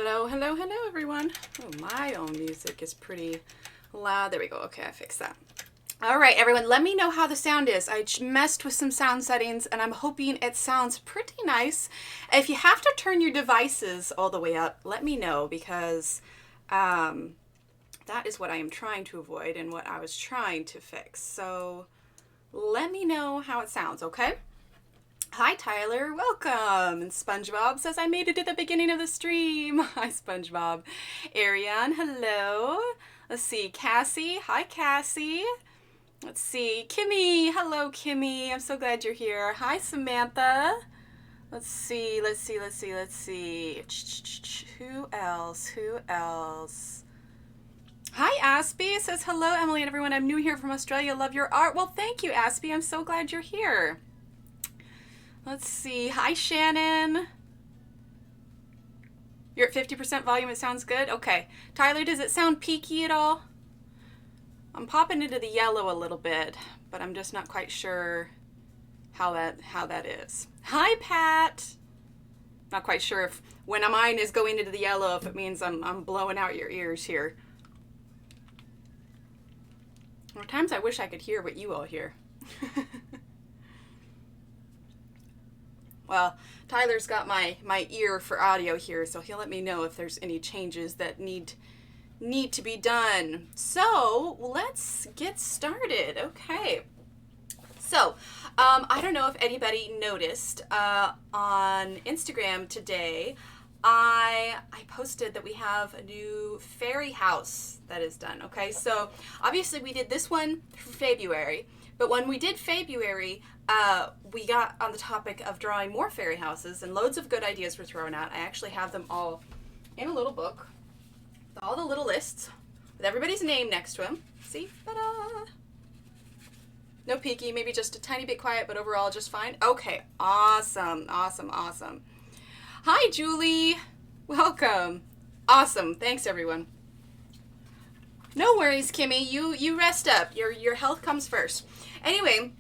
Hello, hello, hello, everyone. Oh, my own music is pretty loud. There we go. Okay, I fixed that. All right, everyone, let me know how the sound is. I messed with some sound settings, and I'm hoping it sounds pretty nice. If you have to turn your devices all the way up, let me know, because that is what I am trying to avoid and what I was trying to fix. So let me know how it sounds, okay? Hi, Tyler. Welcome. And SpongeBob says, I made it to the beginning of the stream. Hi, SpongeBob. Ariane, hello. Let's see. Cassie. Hi, Cassie. Let's see. Kimmy. Hello, Kimmy. I'm so glad you're here. Hi, Samantha. Let's see. Who else? Hi, Aspie. It says, hello, Emily and everyone. I'm new here from Australia. Love your art. Well, thank you, Aspie. I'm so glad you're here. Let's see. Hi, Shannon. You're at 50% volume. It sounds good. Okay. Tyler, does it sound peaky at all? I'm popping into the yellow a little bit, but I'm just not quite sure how that is. Hi, Pat. Not quite sure if when mine is going into the yellow, if it means I'm blowing out your ears here. There are times I wish I could hear what you all hear. Well, Tyler's got my ear for audio here, so he'll let me know if there's any changes that need to be done. So let's get started. Okay. So I don't know if anybody noticed on Instagram today, I posted that we have a new fairy house that is done. Okay, so obviously we did this one for February, but when we did February, we got on the topic of drawing more fairy houses, and loads of good ideas were thrown out. I actually have them all in a little book with all the little lists with everybody's name next to them. See? Ta-da! No peaky, maybe just a tiny bit quiet, but overall just fine. Okay, awesome. Hi, Julie. Welcome. Awesome. Thanks, everyone. No worries, Kimmy. You rest up. Your health comes first. Anyway,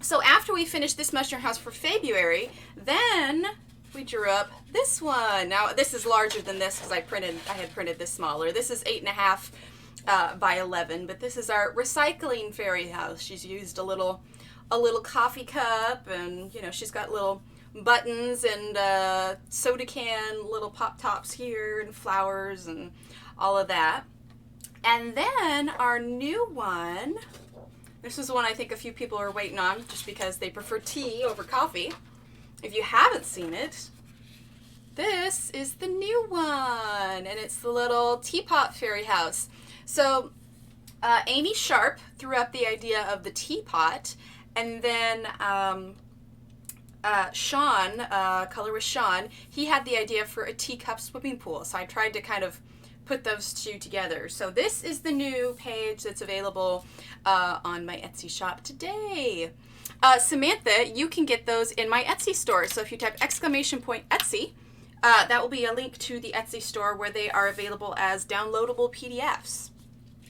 so after we finished this mushroom house for February, then we drew up this one. Now, this is larger than this because I had printed this smaller. This is 8.5 by 11, but this is our recycling fairy house. She's used a little coffee cup, and she's got little buttons and soda can, little pop tops here, and flowers and all of that. And then our new one, this is one I think a few people are waiting on just because they prefer tea over coffee. If you haven't seen it, this is the new one, and it's the little teapot fairy house. So Amy Sharp threw up the idea of the teapot, and then Sean, colorist Sean, he had the idea for a teacup swimming pool. So I tried to kind of put those two together. So this is the new page that's available on my Etsy shop today. Samantha, you can get those in my Etsy store. So if you type !Etsy, that will be a link to the Etsy store where they are available as downloadable PDFs.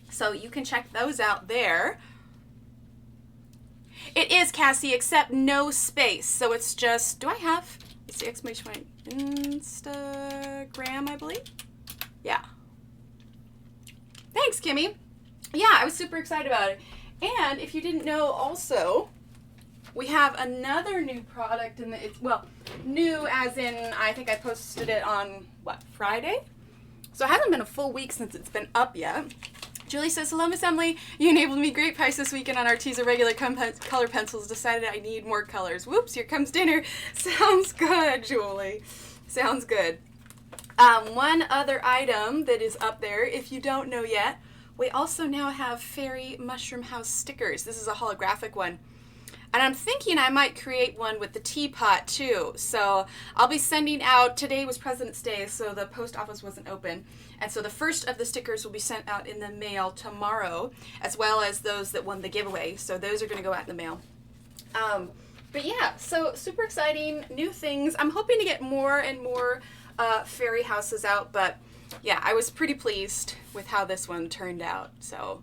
So you can check those out there. It is, Cassie, except no space. So it's just, it's the exclamation point, Instagram, I believe? Yeah. Thanks, Kimmy. Yeah, I was super excited about it. And if you didn't know also, we have another new product in new as in, I think I posted it on, Friday? So it hasn't been a full week since it's been up yet. Julie says, hello, Miss Emily. You enabled me great price this weekend on our teaser regular color pencils. Decided I need more colors. Whoops, here comes dinner. Sounds good, Julie. Sounds good. One other item that is up there, if you don't know yet, we also now have fairy mushroom house stickers. This is a holographic one. And I'm thinking I might create one with the teapot too. So I'll be sending out, today was President's Day, so the post office wasn't open. And so the first of the stickers will be sent out in the mail tomorrow, as well as those that won the giveaway. So those are going to go out in the mail. But yeah, so super exciting, new things. I'm hoping to get more and more fairy houses out, but yeah, I was pretty pleased with how this one turned out. So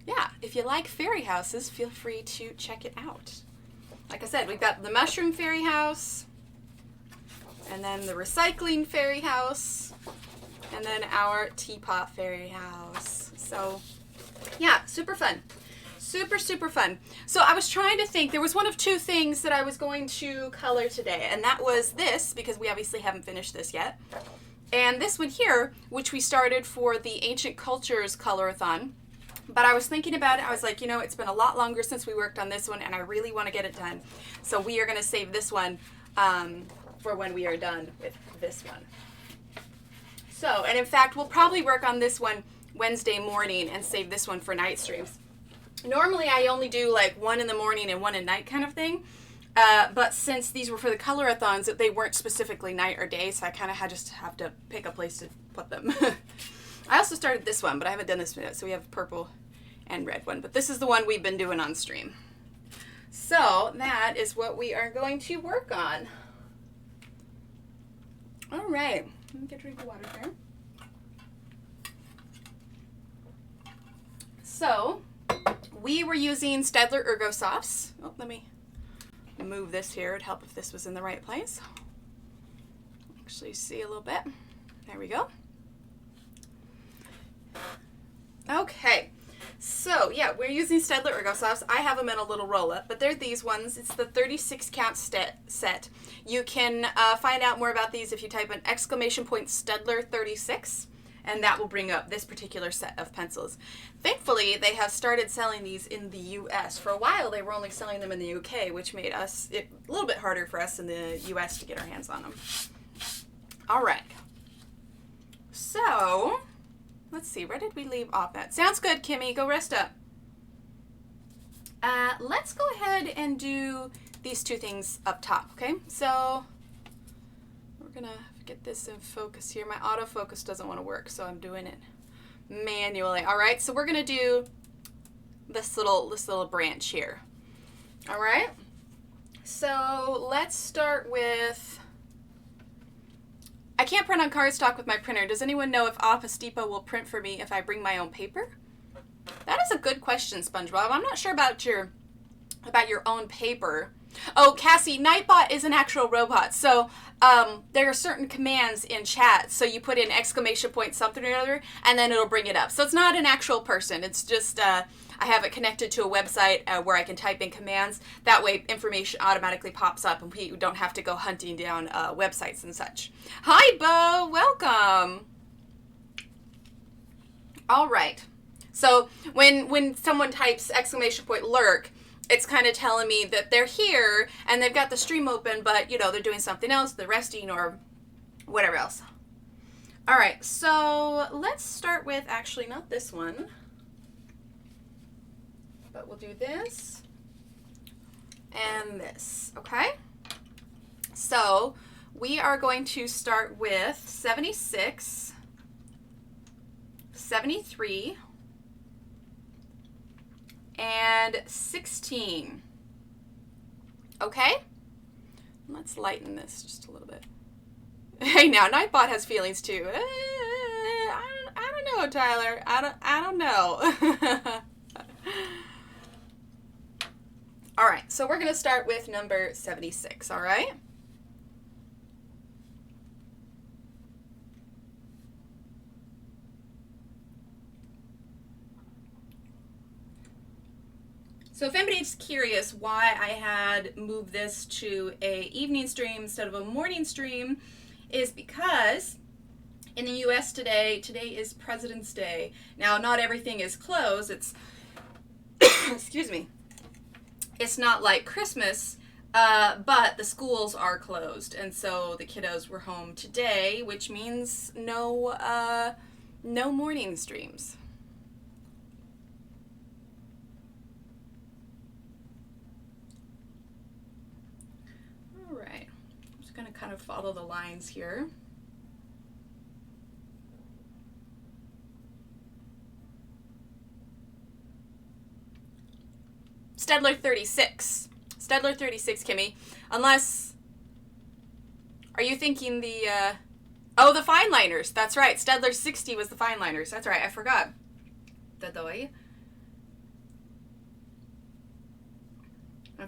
yeah, if you like fairy houses, feel free to check it out. Like I said, we've got the mushroom fairy house, and then the recycling fairy house, And then our teapot fairy house. So yeah, super fun. Super, super fun. So I was trying to think, there was one of two things that I was going to color today, and that was this, because we obviously haven't finished this yet. And this one here, which we started for the Ancient Cultures Colorathon. But I was thinking about it, I was like, you know, it's been a lot longer since we worked on this one, and I really want to get it done. So we are going to save this one for when we are done with this one. So, and in fact, we'll probably work on this one Wednesday morning and save this one for night streams. Normally I only do like one in the morning and one at night kind of thing. But since these were for the colorathons, they weren't specifically night or day, so I kind of just have to pick a place to put them. I also started this one, but I haven't done this yet. So we have purple and red one, but this is the one we've been doing on stream. So that is what we are going to work on. All right, let me get a drink of water here. So we were using Staedtler Ergosofts. Oh, let me move this here. It'd help if this was in the right place. Actually see a little bit. There we go. Okay. So, yeah, we're using Staedtler Ergosofts. I have them in a little roll-up, but they're these ones. It's the 36 count set. You can find out more about these if you type in !Staedtler 36. And that will bring up this particular set of pencils. Thankfully, they have started selling these in the US. For a while, they were only selling them in the UK, which made it a little bit harder for us in the US to get our hands on them. All right. So, let's see. Where did we leave off at? Sounds good, Kimmy. Go rest up. Let's go ahead and do these two things up top, okay? So, we're going to get this in focus here. My autofocus doesn't want to work, so I'm doing it manually. All right, so we're gonna do this little branch here. All right, so let's start with, I can't print on cardstock with my printer. Does anyone know if Office Depot will print for me if I bring my own paper? That is a good question, SpongeBob. I'm not sure about your own paper. Oh, Cassie, Nightbot is an actual robot. So there are certain commands in chat. So you put in ! something or other, and then it'll bring it up. So it's not an actual person. It's just I have it connected to a website where I can type in commands. That way information automatically pops up and we don't have to go hunting down websites and such. Hi, Bo. Welcome. All right. So when someone types !lurk, it's kind of telling me that they're here and they've got the stream open, but, you know, they're doing something else, they're resting or whatever else. All right, so let's start with, actually, not this one, but we'll do this and this, okay? So we are going to start with 76, 73, and 16. Okay? Let's lighten this just a little bit. Hey now, Nightbot has feelings too. I don't know, Tyler. I don't know. All right, so we're gonna start with number 76, all right? So if anybody's curious why I had moved this to a evening stream instead of a morning stream, is because in the US today is President's Day. Now, not everything is closed. It's, excuse me, it's not like Christmas, but the schools are closed. And so the kiddos were home today, which means no morning streams. Going to kind of follow the lines here. Staedtler 36. Staedtler 36, Kimmy. Unless, are you thinking the, oh, the fine liners. That's right. Staedtler 60 was the fine liners. That's right. I forgot. That's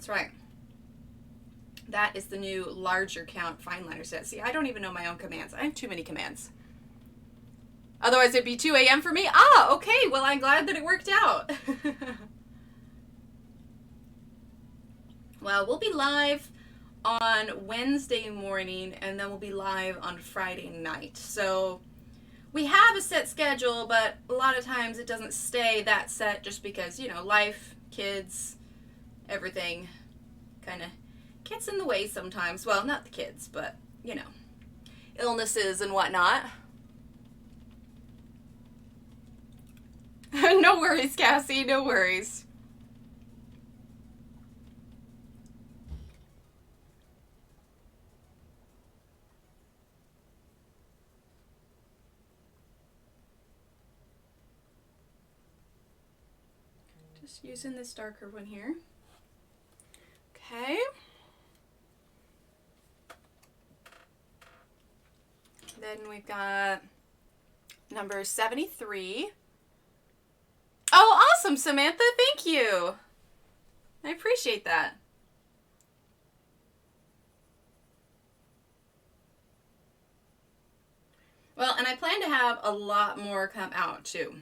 right. That is the new larger count fine liner set. See, I don't even know my own commands. I have too many commands. Otherwise it'd be 2 a.m. for me. Ah, okay. Well, I'm glad that it worked out. Well, we'll be live on Wednesday morning, and then we'll be live on Friday night. So we have a set schedule, but a lot of times it doesn't stay that set just because, you know, life, kids, everything kind of gets in the way sometimes. Well, not the kids, but, you know, illnesses and whatnot. No worries, Cassie, no worries. Just using this darker one here. Okay. Then we've got number 73. Oh, awesome, Samantha. Thank you. I appreciate that. Well, and I plan to have a lot more come out too.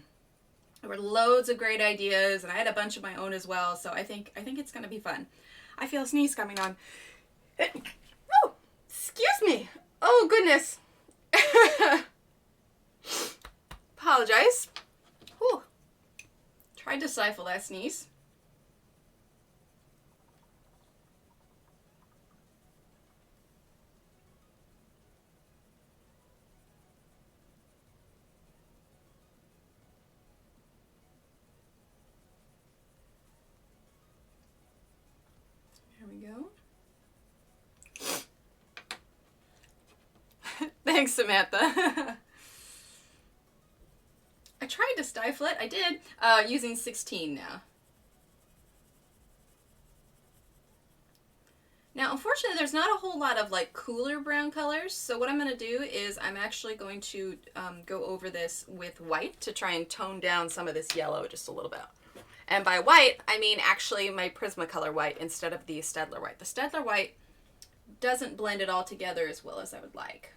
There were loads of great ideas, and I had a bunch of my own as well, so I think it's going to be fun. I feel a sneeze coming on. Oh, excuse me. Oh, goodness. Apologize. Whew. Tried to stifle that sneeze. There we go. Thanks, Samantha. I tried to stifle it. I did, using 16 now. Now, unfortunately, there's not a whole lot of like cooler brown colors. So what I'm going to do is I'm actually going to go over this with white to try and tone down some of this yellow just a little bit. And by white, I mean actually my Prismacolor white instead of the Staedtler white. The Staedtler white doesn't blend it all together as well as I would like.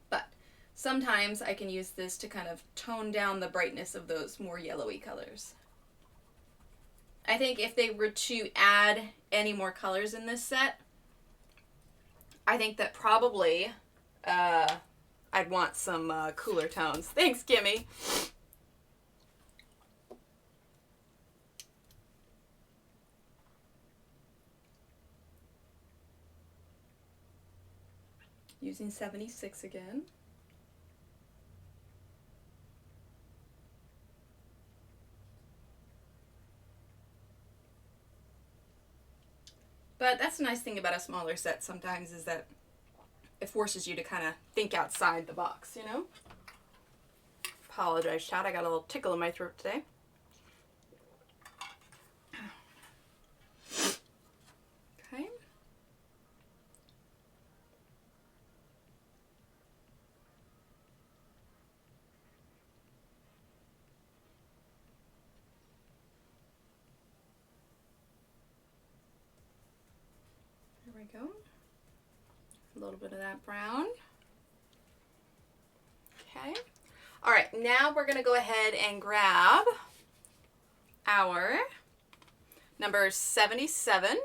But sometimes I can use this to kind of tone down the brightness of those more yellowy colors. I think if they were to add any more colors in this set, I think that probably I'd want some cooler tones. Thanks, Kimmy. Using 76 again. But that's the nice thing about a smaller set sometimes is that it forces you to kind of think outside the box, you know? Apologize, chat. I got a little tickle in my throat today. Okay. There we go. A little bit of that brown. Okay. All right, now we're gonna go ahead and grab our number 77.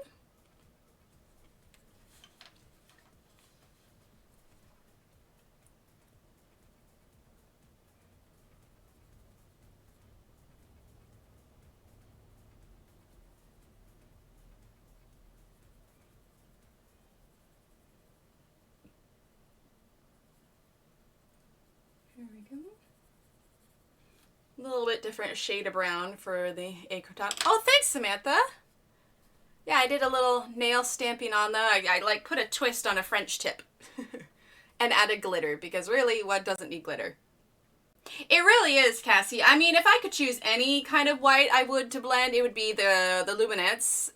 There we go. A little bit different shade of brown for the acre top. Oh, thanks, Samantha. Yeah, I did a little nail stamping on the, I like put a twist on a French tip and added glitter because really, what doesn't need glitter? It really is, Cassie. I mean, if I could choose any kind of white I would to blend, it would be the Luminance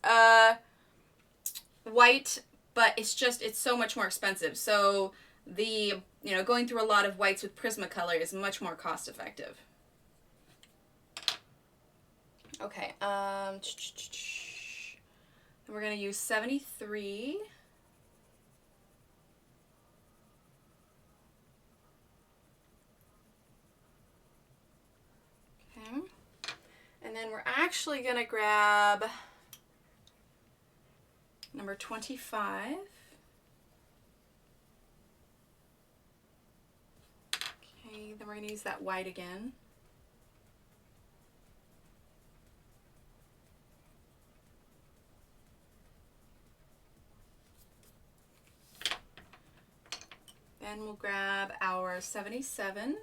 white, but it's so much more expensive. So going through a lot of whites with Prismacolor is much more cost effective. Okay, then we're going to use 73. then we're actually going to grab number 25. Okay, then we're going to use that white again. Then we'll grab our 77.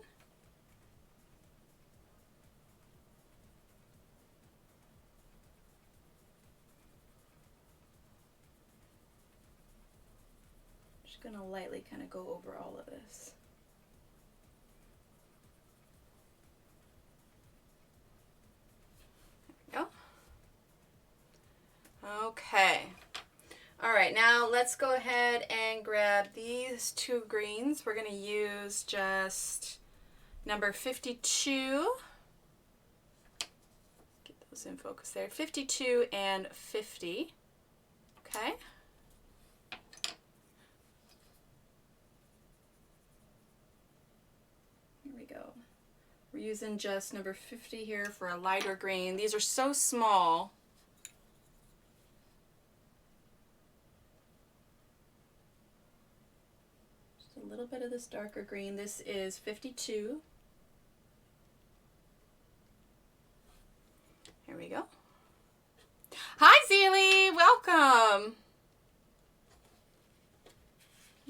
Just going to lightly kind of go over all of this. There we go. Okay. All right, now let's go ahead and grab these two greens. We're going to use just number 52. Get those in focus there. 52 and 50. Okay. Here we go. We're using just number 50 here for a lighter green. These are so small. A little bit of this darker green. This is 52. Here we go. Hi, Zeely. Welcome.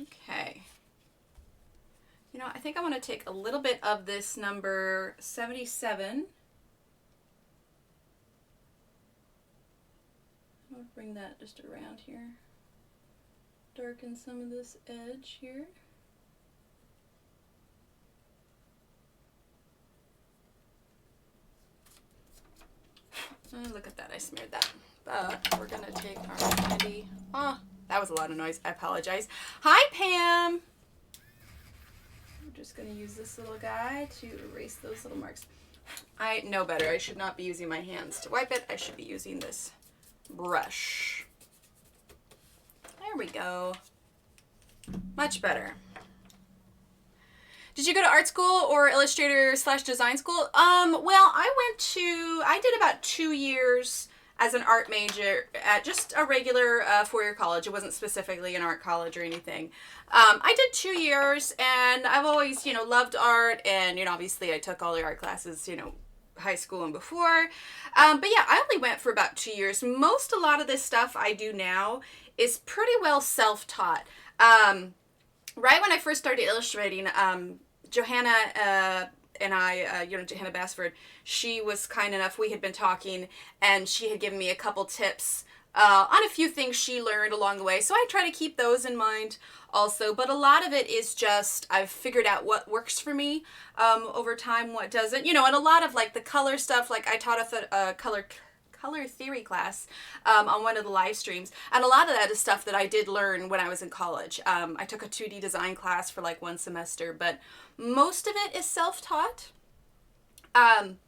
Okay. You know, I think I want to take a little bit of this number 77. I'll bring that just around here. Darken some of this edge here. Oh, look at that, I smeared that. But we're gonna take our candy. Oh, that was a lot of noise, I apologize. Hi, Pam. I'm just gonna use this little guy to erase those little marks. I know better, I should not be using my hands to wipe it. I should be using this brush. There we go. Much better. Did you go to art school or illustrator/design school? Well, I did about 2 years as an art major at just a regular four-year college. It wasn't specifically an art college or anything. I did 2 years, and I've always, loved art, and, obviously I took all the art classes, high school and before. But yeah, I only went for about 2 years. A lot of this stuff I do now is pretty well self-taught. Right when I first started illustrating, Johanna and I, Johanna Bassford, she was kind enough, we had been talking, and she had given me a couple tips on a few things she learned along the way. So I try to keep those in mind also, but a lot of it is just, I've figured out what works for me over time, what doesn't, and a lot of like the color stuff, like I taught a color theory class on one of the live streams, and a lot of that is stuff that I did learn when I was in college. I took a 2D design class for like 1 semester, but most of it is self-taught.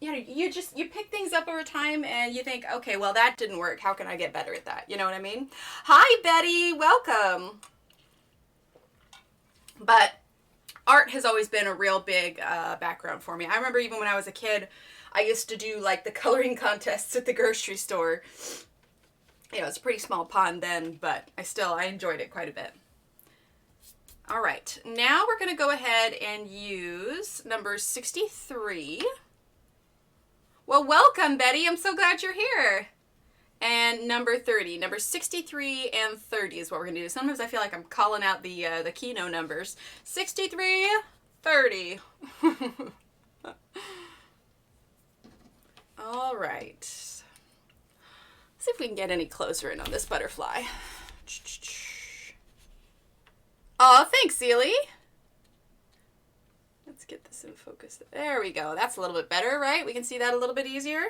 You pick things up over time and you think, okay, well, that didn't work. How can I get better at that? You know what I mean? Hi, Betty. Welcome. But art has always been a real big background for me. I remember even when I was a kid, I used to do like the coloring contests at the grocery store. It's a pretty small pond then, but I enjoyed it quite a bit. All right, now we're going to go ahead and use number 63. Well, welcome, Betty. I'm so glad you're here. And number 30. Number 63 and 30 is what we're going to do. Sometimes I feel like I'm calling out the keynote numbers. 63, 30. All right. Let's see if we can get any closer in on this butterfly. Oh, thanks, Seely. Let's get this in focus. There we go. That's a little bit better, right? We can see that a little bit easier.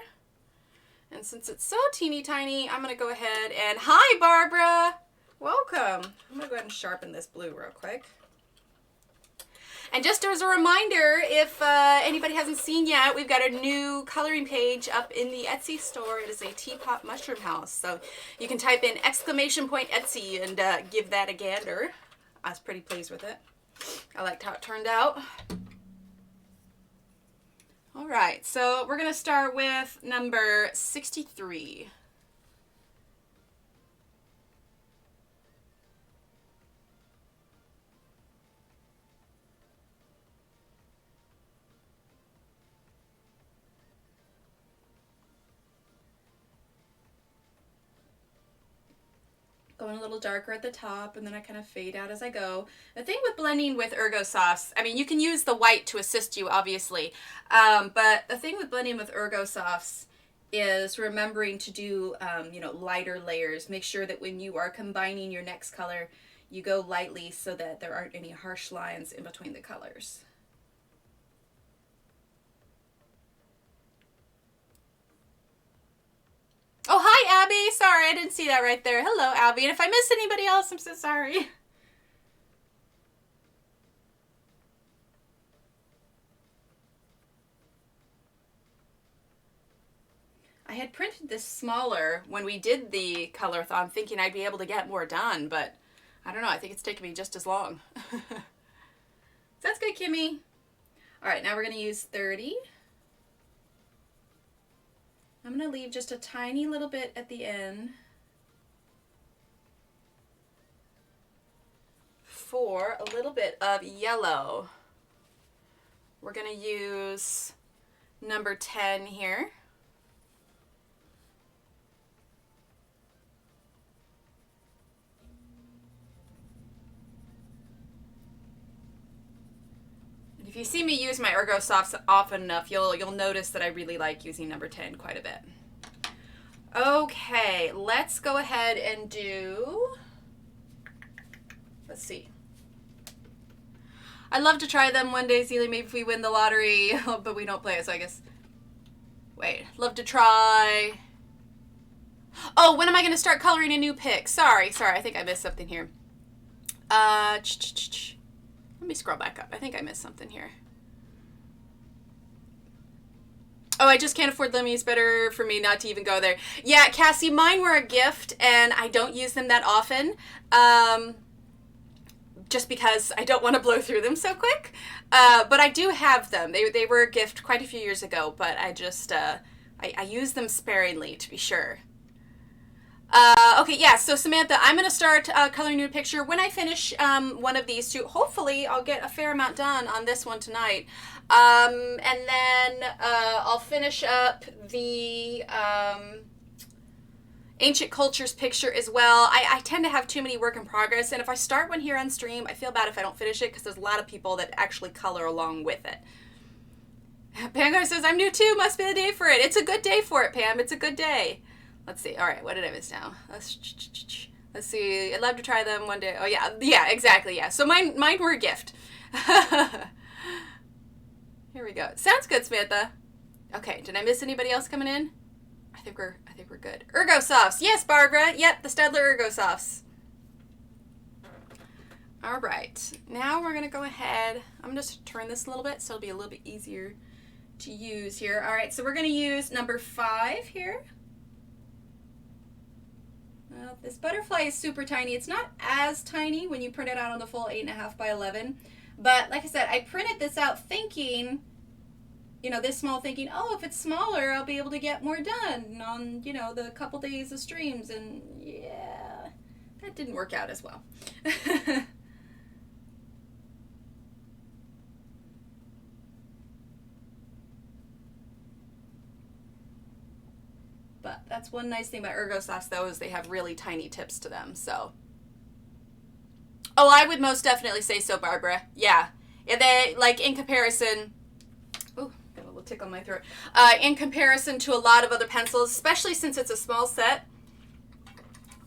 And since it's so teeny tiny, I'm going to go ahead and... Hi, Barbara. Welcome. I'm going to go ahead and sharpen this blue real quick. And just as a reminder, if anybody hasn't seen yet, we've got a new coloring page up in the Etsy store. It is a Teapot Mushroom House. So you can type in !Etsy and give that a gander. I was pretty pleased with it. I liked how it turned out. All right, so we're going to start with number 63. Going a little darker at the top, and then I kind of fade out as I go. The thing with blending with Ergosofts, I mean, you can use the white to assist you, obviously, but the thing with blending with Ergosofts is remembering to do, you know, lighter layers. Make sure that when you are combining your next color, you go lightly so that there aren't any harsh lines in between the colors. Oh, hi, Abby. Sorry, I didn't see that right there. Hello, Abby. And if I missed anybody else, I'm so sorry. I had printed this smaller when we did the color-a-thon, thinking I'd be able to get more done, but I don't know. I think it's taken me just as long. That's good, Kimmy. All right, now we're going to use 30. I'm going to leave just a tiny little bit at the end for a little bit of yellow. We're going to use number 10 here. If you see me use my Ergosofts often enough, you'll notice that I really like using number 10 quite a bit. Okay, let's go ahead and do, let's see. I'd love to try them one day, Zealy, maybe if we win the lottery, but we don't play it, so I guess. Wait, love to try. Oh, when am I going to start coloring a new pic? Sorry, I think I missed something here. Let me scroll back up. I think I missed something here. Oh, I just can't afford them. It's better for me not to even go there. Yeah, Cassie, mine were a gift, and I don't use them that often. Just because I don't want to blow through them so quick. But I do have them. They were a gift quite a few years ago, but I just, I use them sparingly, to be sure. Okay, yeah, so Samantha, I'm going to start coloring you a picture. When I finish one of these two, hopefully I'll get a fair amount done on this one tonight. And then I'll finish up the Ancient Cultures picture as well. I tend to have too many work in progress, and if I start one here on stream, I feel bad if I don't finish it because there's a lot of people that actually color along with it. Pangar says, I'm new too, must be the day for it. It's a good day for it, Pam. It's a good day. Let's see. All right, what did I miss now? Let's see. I'd love to try them one day. Oh, yeah, exactly, yeah. So mine were a gift. Here we go. Sounds good, Samantha. Okay, did I miss anybody else coming in? I think we're good. Ergosofts. Yes, Barbara. Yep, the Stedler Ergosofts. All right. Now we're going to go ahead. I'm just turn this a little bit so it'll be a little bit easier to use here. All right, so we're going to use number 5 here. Well, this butterfly is super tiny. It's not as tiny when you print it out on the full 8.5 by 11. But like I said, I printed this out thinking, you know, this small, thinking, oh, if it's smaller, I'll be able to get more done on, you know, the couple days of streams. And yeah, that didn't work out as well. But that's one nice thing about Ergosofts, though, is they have really tiny tips to them, so. Oh, I would most definitely say so, Barbara. Yeah. They, like, in comparison, ooh, got a little tickle in my throat. In comparison to a lot of other pencils, especially since it's a small set,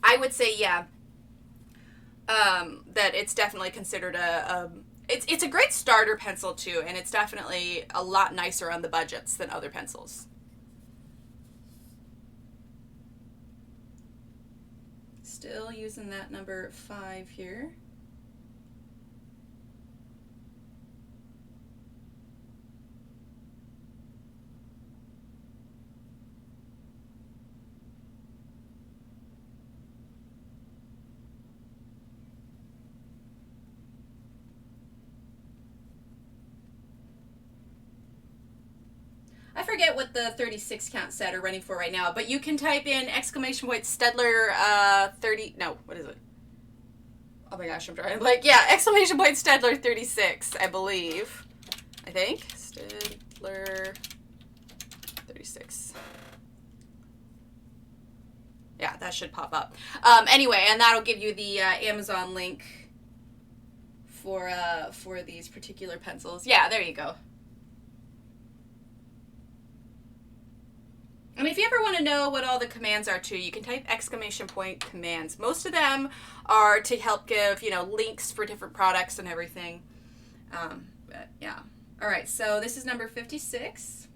I would say, yeah, that it's definitely considered it's a great starter pencil, too, and it's definitely a lot nicer on the budgets than other pencils. Still using that number 5 here. forget what the 36 count set are running for right now, but you can type in exclamation point Stedler 30, no, what is it? Oh my gosh, I'm trying to like, yeah, exclamation point Stedler 36, I believe. I think. Stedler 36. Yeah, that should pop up. Anyway, and that'll give you the Amazon link for these particular pencils. Yeah, there you go. And if you ever want to know what all the commands are too, you can type exclamation point commands. Most of them are to help give, you know, links for different products and everything. But yeah. All right, so this is number 56.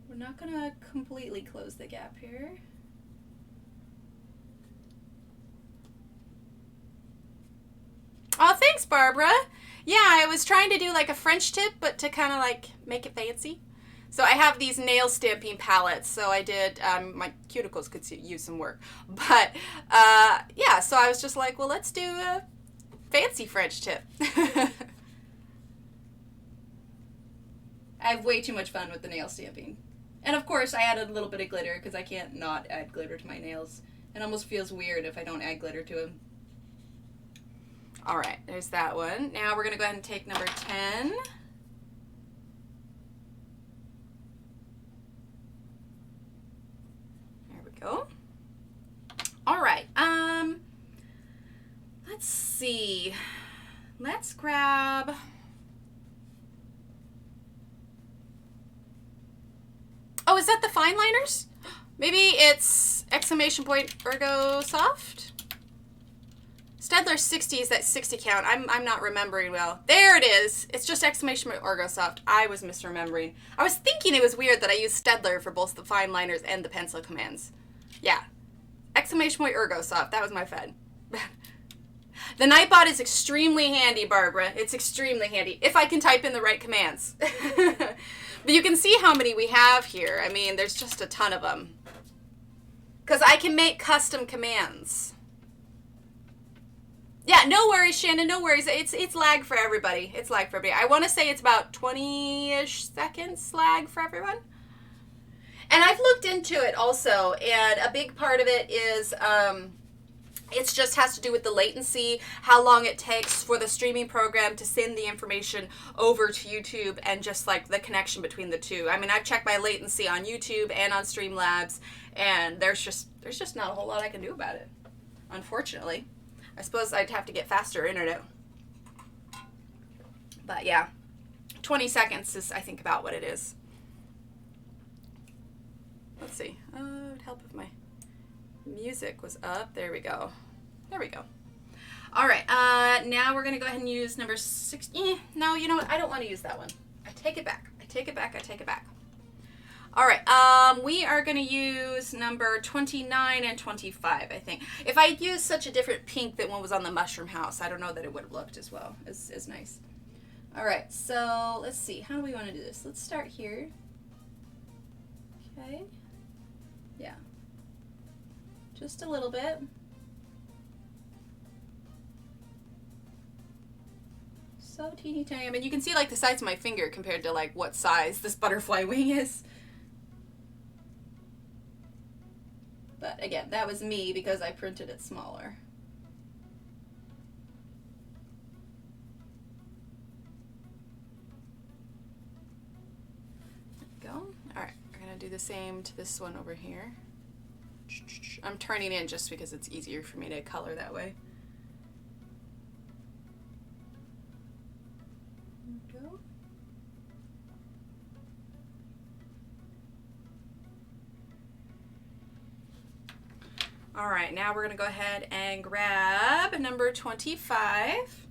We're not going to completely close the gap here. Oh, thanks, Barbara. Yeah, I was trying to do like a French tip, but to kind of like make it fancy. So I have these nail stamping palettes, so I did, my cuticles could use some work. But, yeah, so I was just like, well, let's do a fancy French tip. I have way too much fun with the nail stamping. And of course, I added a little bit of glitter, because I can't not add glitter to my nails. It almost feels weird if I don't add glitter to them. All right, there's that one. Now we're going to go ahead and take number 10. There we go. All right, let's see. Let's grab... Oh, is that the fine liners? Maybe it's exclamation point Ergosoft? Stedler 60 is that 60 count. I'm not remembering well. There it is. It's just exclamation point Ergosoft. I was misremembering. I was thinking it was weird that I used Stedler for both the fine liners and the pencil commands. Yeah. Exclamation point Ergosoft. That was my fed. The Nightbot is extremely handy, Barbara. It's extremely handy. If I can type in the right commands. But you can see how many we have here. I mean, there's just a ton of them. Because I can make custom commands. Yeah, no worries, Shannon, no worries. It's lag for everybody. It's lag for everybody. I want to say it's about 20-ish seconds lag for everyone. And I've looked into it also, and a big part of it is it just has to do with the latency, how long it takes for the streaming program to send the information over to YouTube, and just like the connection between the two. I mean, I've checked my latency on YouTube and on Streamlabs, and there's just not a whole lot I can do about it, unfortunately. I suppose I'd have to get faster internet. But yeah, 20 seconds is, I think, about what it is. Let's see. It would help if my music was up. There we go. There we go. All right. Now we're going to go ahead and use number 6. No, you know what? I don't want to use that one. I take it back. I take it back. I take it back. All right, we are going to use number 29 and 25, I think. If I had used such a different pink than what was on the Mushroom House, I don't know that it would have looked as well, as nice. All right, so let's see. How do we want to do this? Let's start here. Okay. Yeah. Just a little bit. So teeny tiny. I mean, you can see like the size of my finger compared to like what size this butterfly wing is. But again, that was me because I printed it smaller. There we go. All right, we're gonna do the same to this one over here. I'm turning in just because it's easier for me to color that way. There we go. All right, now we're going to go ahead and grab number 25.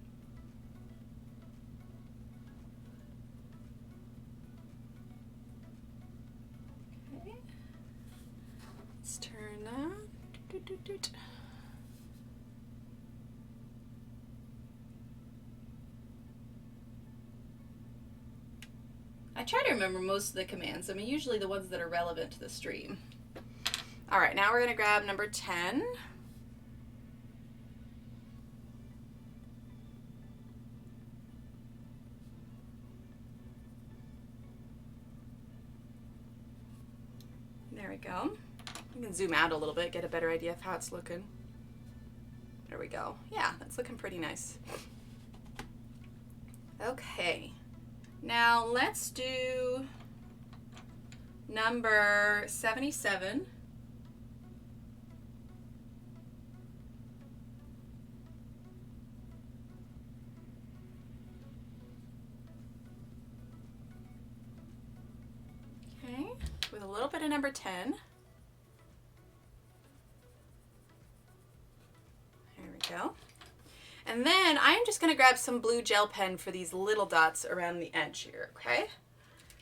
Okay. Let's turn that. I try to remember most of the commands. I mean, usually the ones that are relevant to the stream. All right, now we're going to grab number 10. we go. You can zoom out a little bit, get a better idea of how it's looking. There we go. Yeah, that's looking pretty nice. Okay. Now let's do number 77. Okay, with a little bit of number 10. There we go. And then I'm just going to grab some blue gel pen for these little dots around the edge here, okay?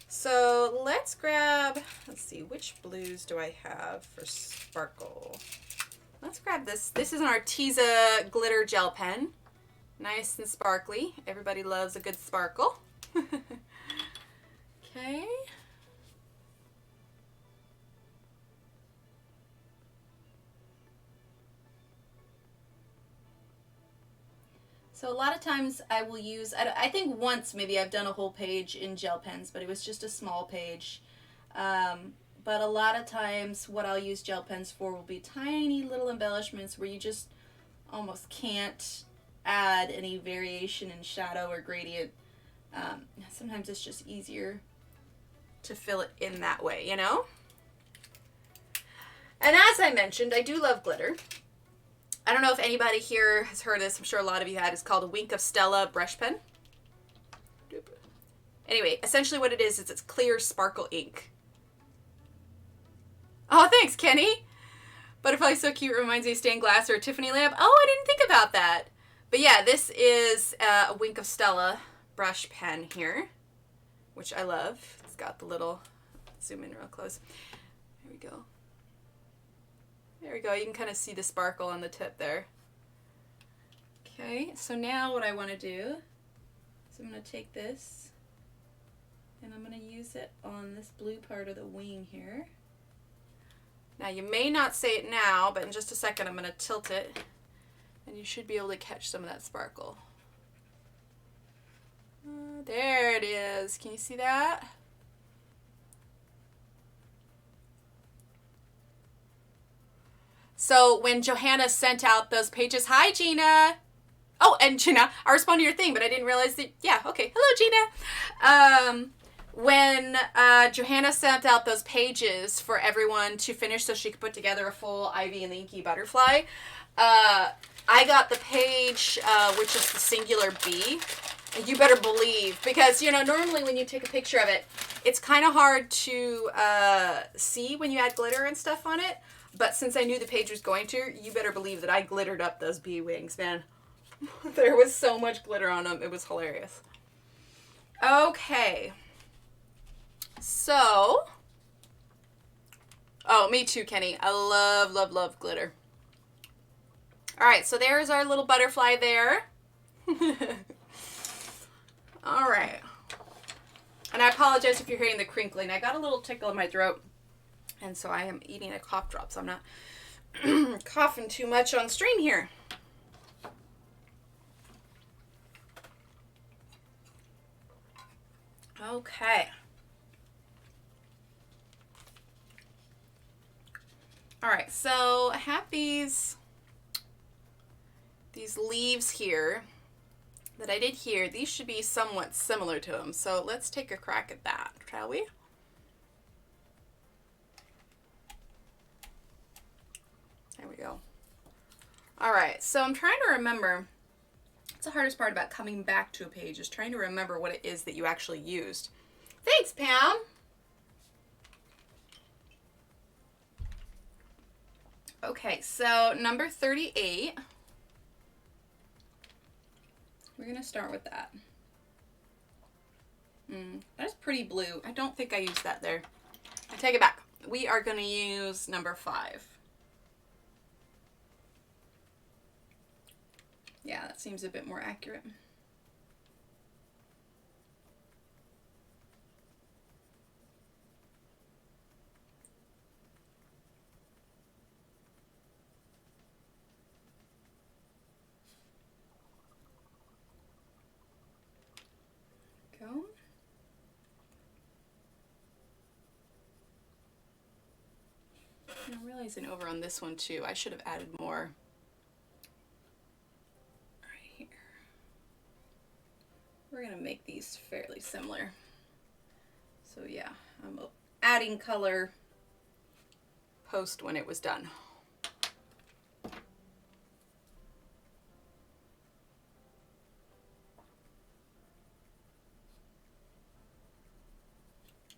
So let's grab, let's see, which blues do I have for sparkle? Let's grab this. This is an Arteza glitter gel pen. Nice and sparkly. Everybody loves a good sparkle. Okay. So a lot of times I will use, I think once maybe I've done a whole page in gel pens, but it was just a small page. But a lot of times what I'll use gel pens for will be tiny little embellishments where you just almost can't add any variation in shadow or gradient. Sometimes it's just easier to fill it in that way, you know? And as I mentioned, I do love glitter. I don't know if anybody here has heard of this. I'm sure a lot of you had. It's called a Wink of Stella brush pen. Anyway, essentially what it is it's clear sparkle ink. Oh, thanks, Kenny. Butterfly so cute, reminds me of stained glass or a Tiffany lamp. Oh, I didn't think about that. But yeah, this is a Wink of Stella brush pen here, which I love. It's got the little, zoom in real close. There we go. There we go. You can kind of see the sparkle on the tip there. Okay, so now what I want to do is I'm going to take this and I'm going to use it on this blue part of the wing here. Now you may not see it now, but in just a second I'm going to tilt it and you should be able to catch some of that sparkle. There it is. Can you see that? So when Johanna sent out those pages, hi Gina. Oh, and Gina, I responded to your thing, but I didn't realize that, yeah, okay. Hello, Gina. When Johanna sent out those pages for everyone to finish so she could put together a full Ivy and the Inky Butterfly, I got the page, which is the singular bee. And you better believe, because, you know, normally when you take a picture of it, it's kind of hard to see when you add glitter and stuff on it. But since I knew the page was going to, you better believe that I glittered up those bee wings, man. There was so much glitter on them. It was hilarious. Okay. So. Oh, me too, Kenny. I love, love, love glitter. All right, so there's our little butterfly there. All right. And I apologize if you're hearing the crinkling. I got a little tickle in my throat. And so I am eating a cough drop, so I'm not coughing too much on stream here. Okay. All right, so I have these leaves here that I did here. These should be somewhat similar to them. So let's take a crack at that, shall we? There we go. All right, so I'm trying to remember. It's the hardest part about coming back to a page is trying to remember what it is that you actually used. Thanks, Pam. Okay, so number 38. We're going to start with that. That's pretty blue. I don't think I used that there. I take it back. We are going to use number 5. Yeah, that seems a bit more accurate. Go. I'm realizing over on this one too, I should have added more right here. We're gonna make these fairly similar. So yeah, I'm adding color post when it was done.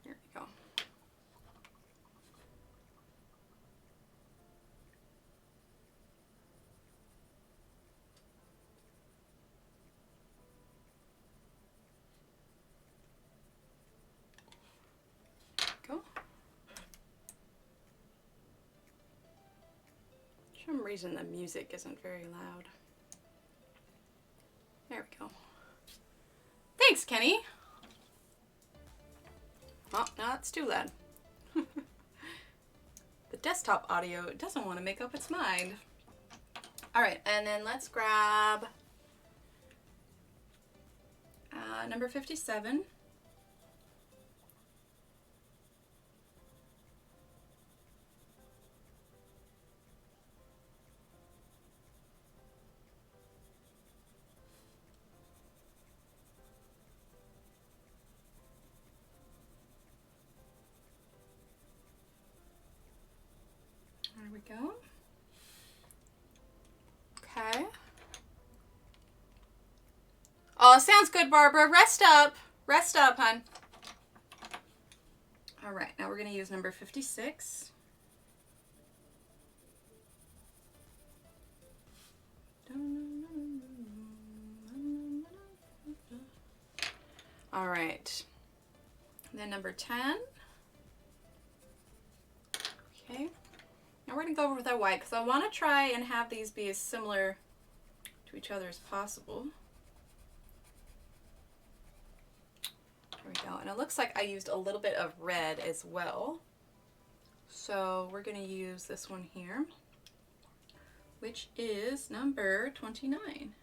There we go. Go. For some reason the music isn't very loud. There we go. Thanks, Kenny. Oh, no, it's too loud. The desktop audio doesn't want to make up its mind. All right, and then let's grab number 57. There we go. Okay. Oh, sounds good, Barbara. Rest up. Rest up, hon. All right, now we're going to use number 56. All right. And then number 10. Okay. Now we're going to go over with our white because I want to try and have these be as similar to each other as possible. There we go. And it looks like I used a little bit of red as well. So we're going to use this one here, which is number 29.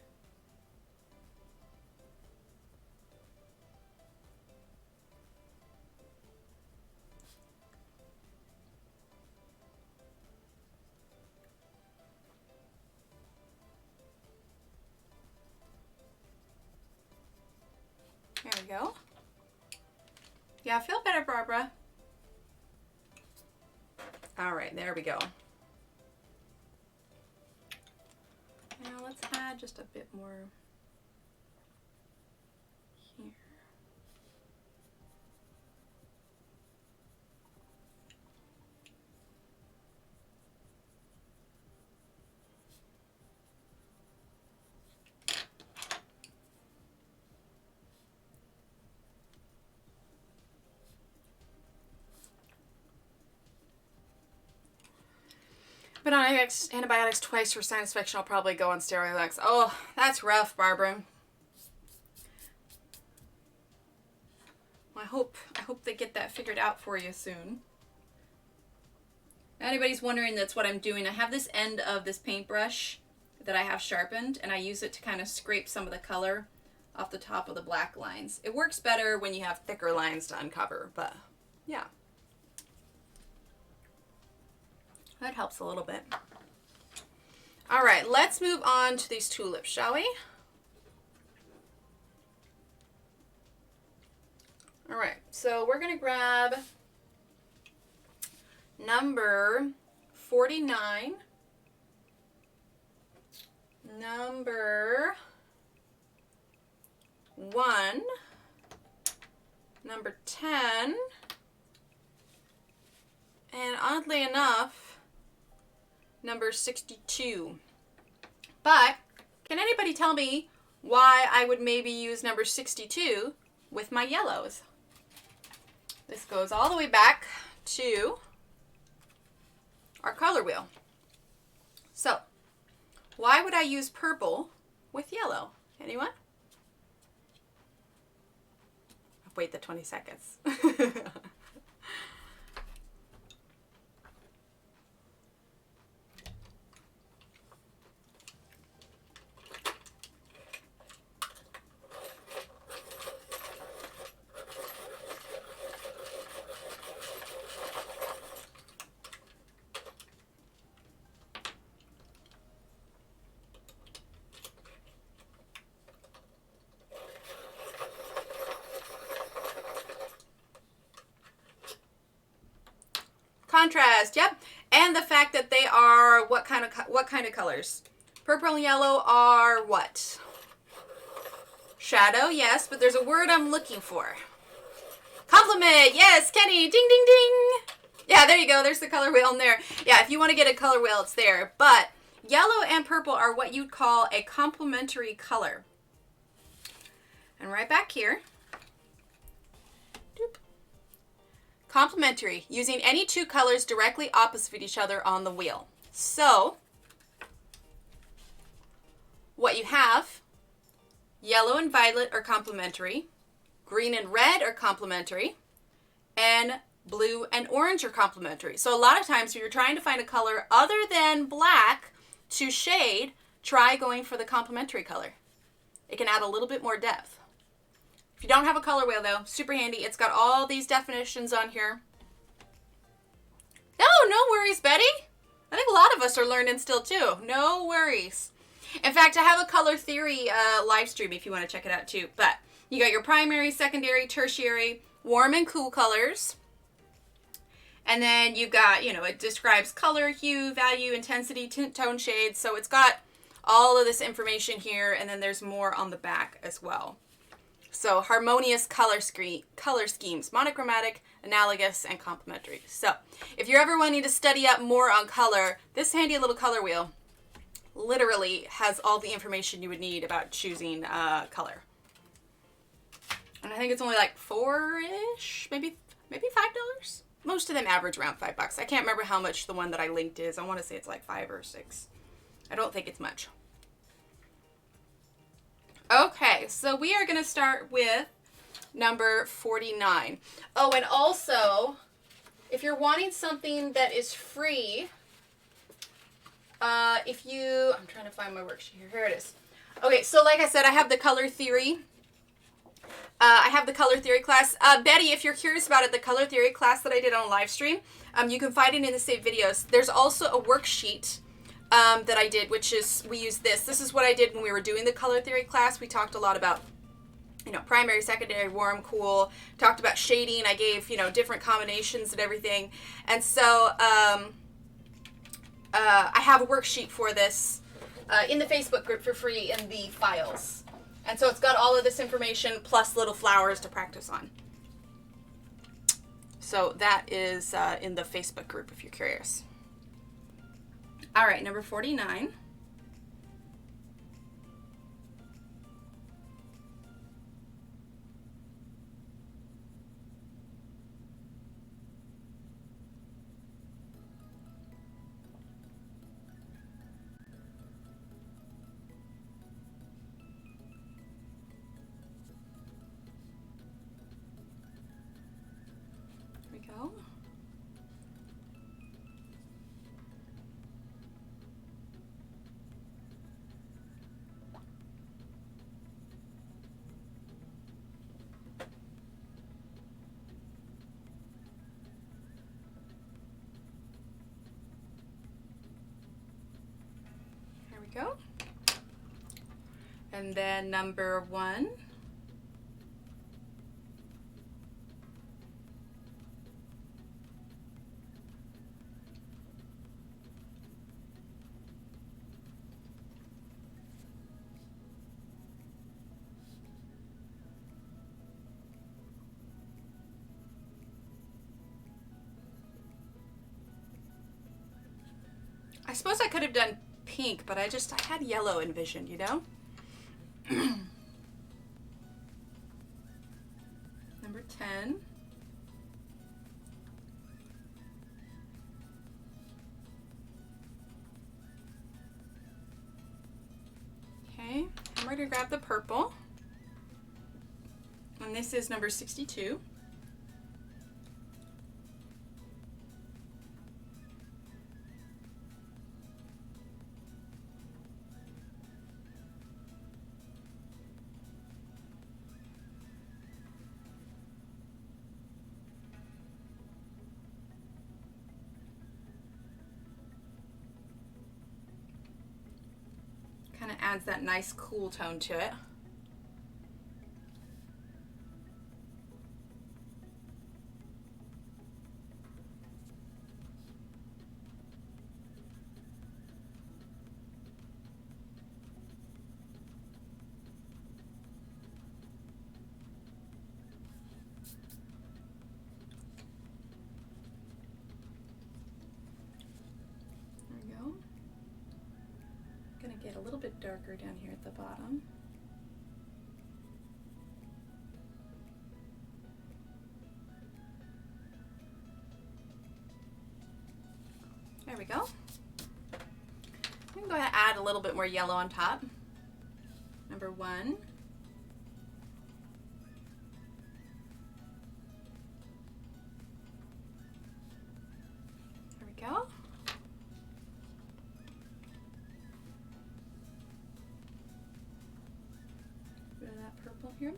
There we go. Yeah, feel better, Barbara. All right, there we go. Now let's add just a bit more here. Been on antibiotics twice for sinus infection. I'll probably go on steroids. Oh, that's rough, Barbara. Well, I hope they get that figured out for you soon. Anybody's wondering, that's what I'm doing. I have this end of this paintbrush that I have sharpened, and I use it to kind of scrape some of the color off the top of the black lines. It works better when you have thicker lines to uncover, but yeah. That helps a little bit. All right, let's move on to these tulips, shall we? All right, so we're going to grab number 49, number 1, number 10, and oddly enough, number 62. But can anybody tell me why I would maybe use number 62 with my yellows? This goes all the way back to our color wheel. So why would I use purple with yellow? Anyone? Wait the 20 seconds. contrast. Yep. And the fact that they are what kind of colors? Purple and yellow are what? Shadow, yes, but there's a word I'm looking for. Complement, yes, Kenny, ding, ding, ding. Yeah, there you go, there's the color wheel in there. Yeah, if you want to get a color wheel, it's there. But yellow and purple are what you'd call a complementary color. And right back here, doop, complementary, using any two colors directly opposite each other on the wheel. So, what you have, yellow and violet are complementary, green and red are complementary, and blue and orange are complementary. So a lot of times if you're trying to find a color other than black to shade, try going for the complementary color. It can add a little bit more depth. If you don't have a color wheel though, super handy. It's got all these definitions on here. No worries, Betty. I think a lot of us are learning still too. No worries. In fact, I have a color theory live stream if you want to check it out too. But you got your primary, secondary, tertiary, warm and cool colors. And then you've got, it describes color, hue, value, intensity, tint, tone, shades. So it's got all of this information here. And then there's more on the back as well. So harmonious color schemes, monochromatic, analogous, and complementary. So if you're ever wanting to study up more on color, this handy little color wheel literally has all the information you would need about choosing color. And I think it's only like $4-ish, maybe $5. Most of them average around $5. I can't remember how much the one that I linked is. I want to say it's like $5 or $6. I don't think it's much. Okay, so we are going to start with number 49. Oh, and also, if you're wanting something that is free, I'm trying to find my worksheet here. Here it is. Okay, so like I said, I have the color theory. I have the color theory class. Betty, if you're curious about it, the color theory class that I did on live stream, you can find it in the saved videos. There's also a worksheet that I did, which is, we use this. This is what I did when we were doing the color theory class. We talked a lot about, primary, secondary, warm, cool. Talked about shading. I gave, different combinations and everything. And so I have a worksheet for this in the Facebook group for free in the files. And so it's got all of this information plus little flowers to practice on. So that is in the Facebook group if you're curious. All right, number 49. Go. And then number 1. I suppose I could have done pink, but I had yellow envisioned, Number 10. Okay, I'm ready to grab the purple. And this is number 62. Kind of adds that nice cool tone to it. little bit darker down here at the bottom. There we go. We can go ahead and add a little bit more yellow on top. Number 1. There we go. Bit of that purple here.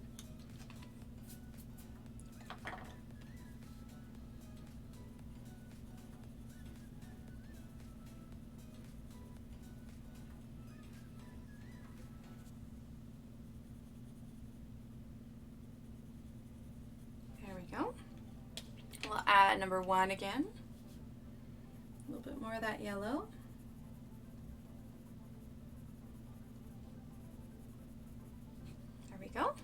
Go. We'll add number 1 again. A little bit more of that yellow. There we go.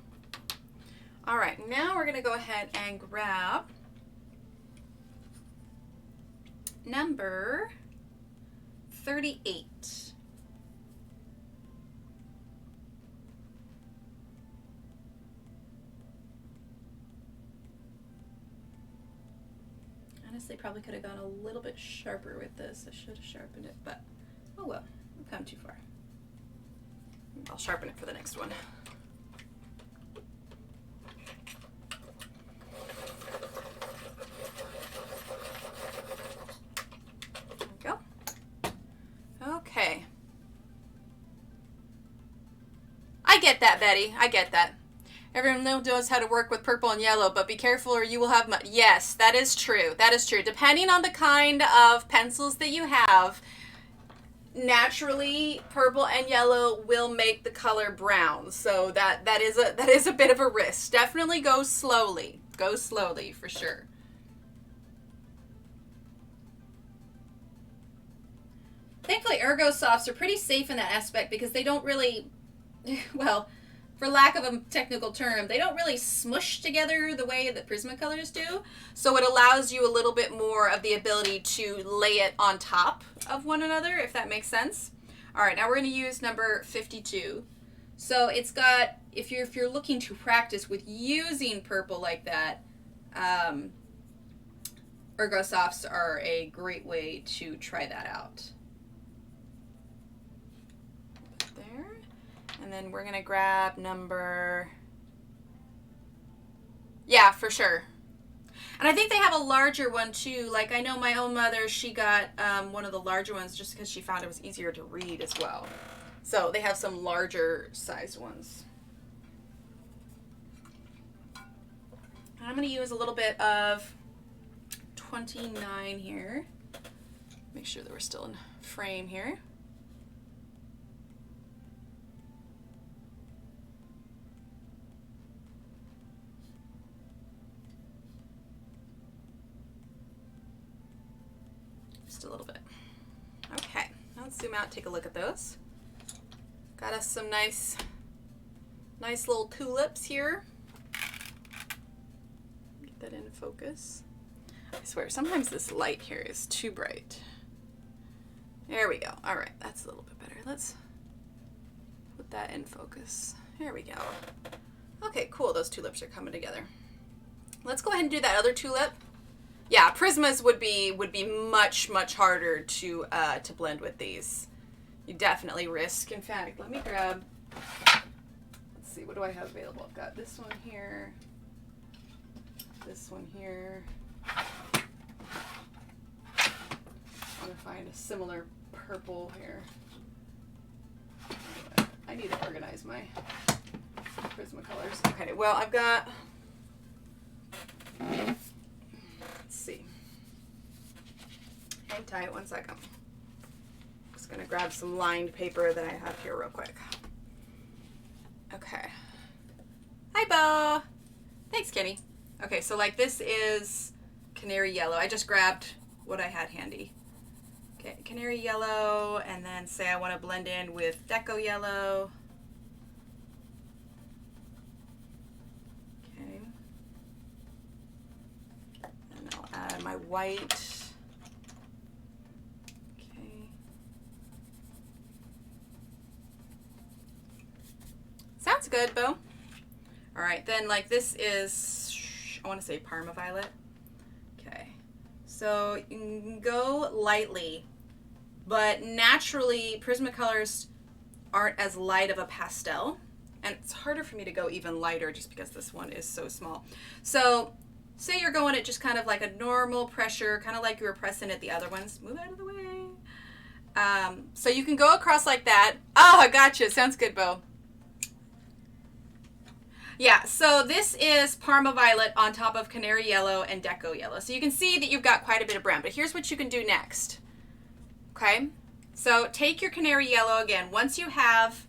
All right, now we're going to go ahead and grab number 38. Honestly, probably could have gone a little bit sharper with this. I should have sharpened it, but oh well, I've come too far. I'll sharpen it for the next one. There we go. Okay. I get that, Betty. I get that. Everyone knows how to work with purple and yellow, but be careful or you will have mud. Yes, that is true. That is true. Depending on the kind of pencils that you have, naturally purple and yellow will make the color brown. So that is a bit of a risk. Definitely go slowly. Go slowly for sure. Thankfully, Ergosofts are pretty safe in that aspect because they don't really, well, for lack of a technical term, they don't really smush together the way that Prismacolors do. So it allows you a little bit more of the ability to lay it on top of one another, if that makes sense. All right, now we're going to use number 52. So it's got, if you're looking to practice with using purple like that, Ergosofts are a great way to try that out. And then we're going to grab number, yeah, for sure. And I think they have a larger one too. Like I know my own mother, she got one of the larger ones just because she found it was easier to read as well. So they have some larger sized ones. And I'm going to use a little bit of 29 here. Make sure that we're still in frame here. A little bit. Okay, now let's zoom out and take a look at those. Got us some nice little tulips here. Get that in focus. I swear, sometimes this light here is too bright. There we go. All right, that's a little bit better. Let's put that in focus. There we go. Okay, cool. Those tulips are coming together. Let's go ahead and do that other tulip. Yeah, Prismas would be much harder to blend with these. You definitely risk. In fact, let me grab. Let's see, what do I have available? I've got this one here. This one here. I'm gonna find a similar purple here. I need to organize my Prismacolors. Okay, well I've got. Let's see. Hang tight 1 second. Just gonna grab some lined paper that I have here real quick. Okay. Hi, Bo. Thanks, Kenny. Okay, so like this is canary yellow. I just grabbed what I had handy. Okay, canary yellow, and then say I want to blend in with deco yellow. Add my white. Okay. good, Bo? All right, then like this is, I want to say Parma Violet. Okay, so you can go lightly, but naturally Prismacolors aren't as light of a pastel, and it's harder for me to go even lighter just because this one is so small. So say you're going at just kind of like a normal pressure, kind of like you were pressing at the other ones. Move out of the way. So you can go across like that. Oh, I gotcha. Sounds good, Bo. Yeah, so this is Parma Violet on top of Canary Yellow and Deco Yellow. So you can see that you've got quite a bit of brown, but here's what you can do next. Okay, so take your Canary Yellow again. Once you have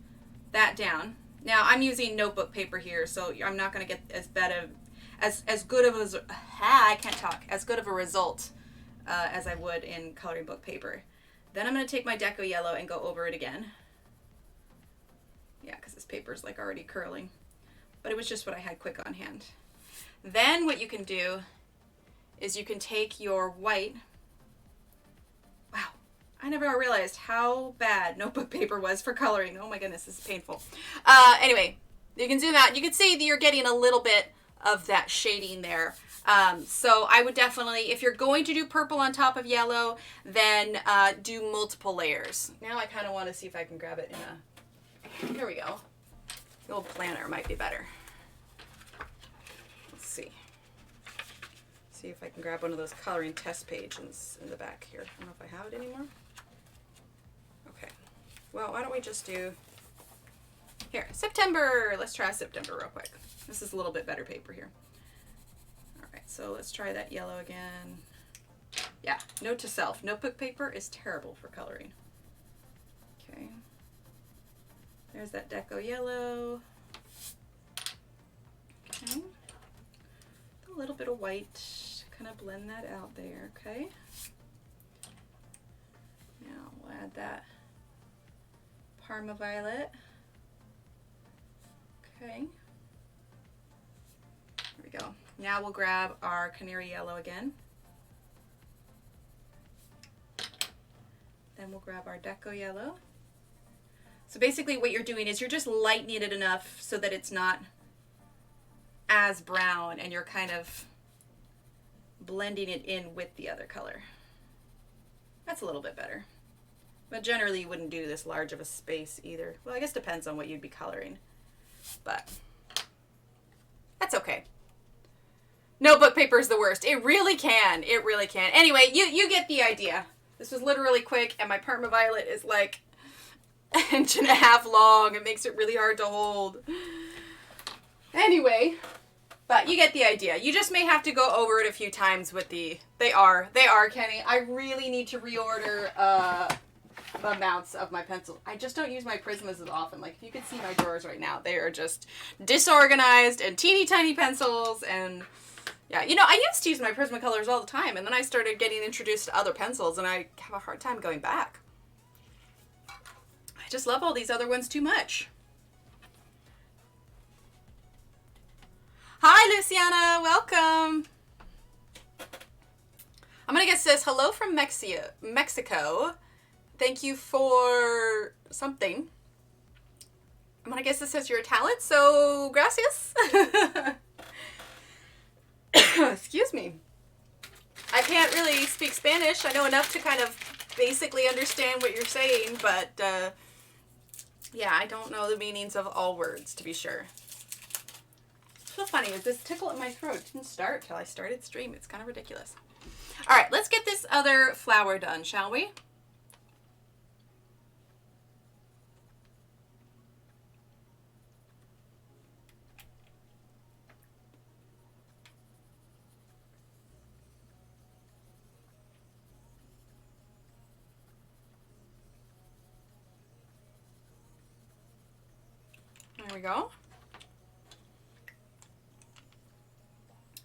that down, now I'm using notebook paper here, so I'm not going to get as good of a I can't talk, as good of a result as I would in coloring book paper. Then I'm going to take my Deco Yellow and go over it again. Yeah, because this paper is like already curling. But it was just what I had quick on hand. Then what you can do is you can take your white. Wow, I never realized how bad notebook paper was for coloring. Oh my goodness, this is painful. Anyway, you can zoom out. You can see that you're getting a little bit of that shading there. So I would definitely, if you're going to do purple on top of yellow, then do multiple layers. Now I kind of want to see if I can grab it in a, here we go. The old planner might be better. Let's see. See if I can grab one of those coloring test pages in the back here. I don't know if I have it anymore. Okay. Well, why don't we just do, here, September. Let's try September real quick. This is a little bit better paper here. All right, so let's try that yellow again. Yeah, note to self, notebook paper is terrible for coloring. Okay. There's that Deco Yellow. Okay. A little bit of white, kind of blend that out there, okay? Now we'll add that Parma Violet. Okay. There we go. Now we'll grab our Canary Yellow again. Then we'll grab our Deco Yellow. So basically what you're doing is you're just lightening it enough so that it's not as brown and you're kind of blending it in with the other color. That's a little bit better. But generally you wouldn't do this large of a space either. Well, I guess it depends on what you'd be coloring. But that's okay. Notebook paper is the worst. It really can. It really can. Anyway, you get the idea. This was literally quick, and my Parma Violet is like an inch and a half long. It makes it really hard to hold. Anyway, but you get the idea. You just may have to go over it a few times with the, they are, Kenny. I really need to reorder amounts of my pencils. I just don't use my Prismas as often. Like, if you could see my drawers right now, they are just disorganized and teeny tiny pencils. And yeah, you know, I used to use my Prismacolors all the time, and then I started getting introduced to other pencils, and I have a hard time going back. I just love all these other ones too much. Hi, Luciana. Welcome. I'm going to guess this. Hello from Mexico. Thank you for something. I'm going to guess this says you're Italian, so gracias. Excuse me. I can't really speak Spanish. I know enough to kind of basically understand what you're saying, but yeah, I don't know the meanings of all words, to be sure. It's so funny, is this tickle in my throat? It didn't start till I started stream. It's kind of ridiculous. All right, let's get this other flower done, shall we? There we go.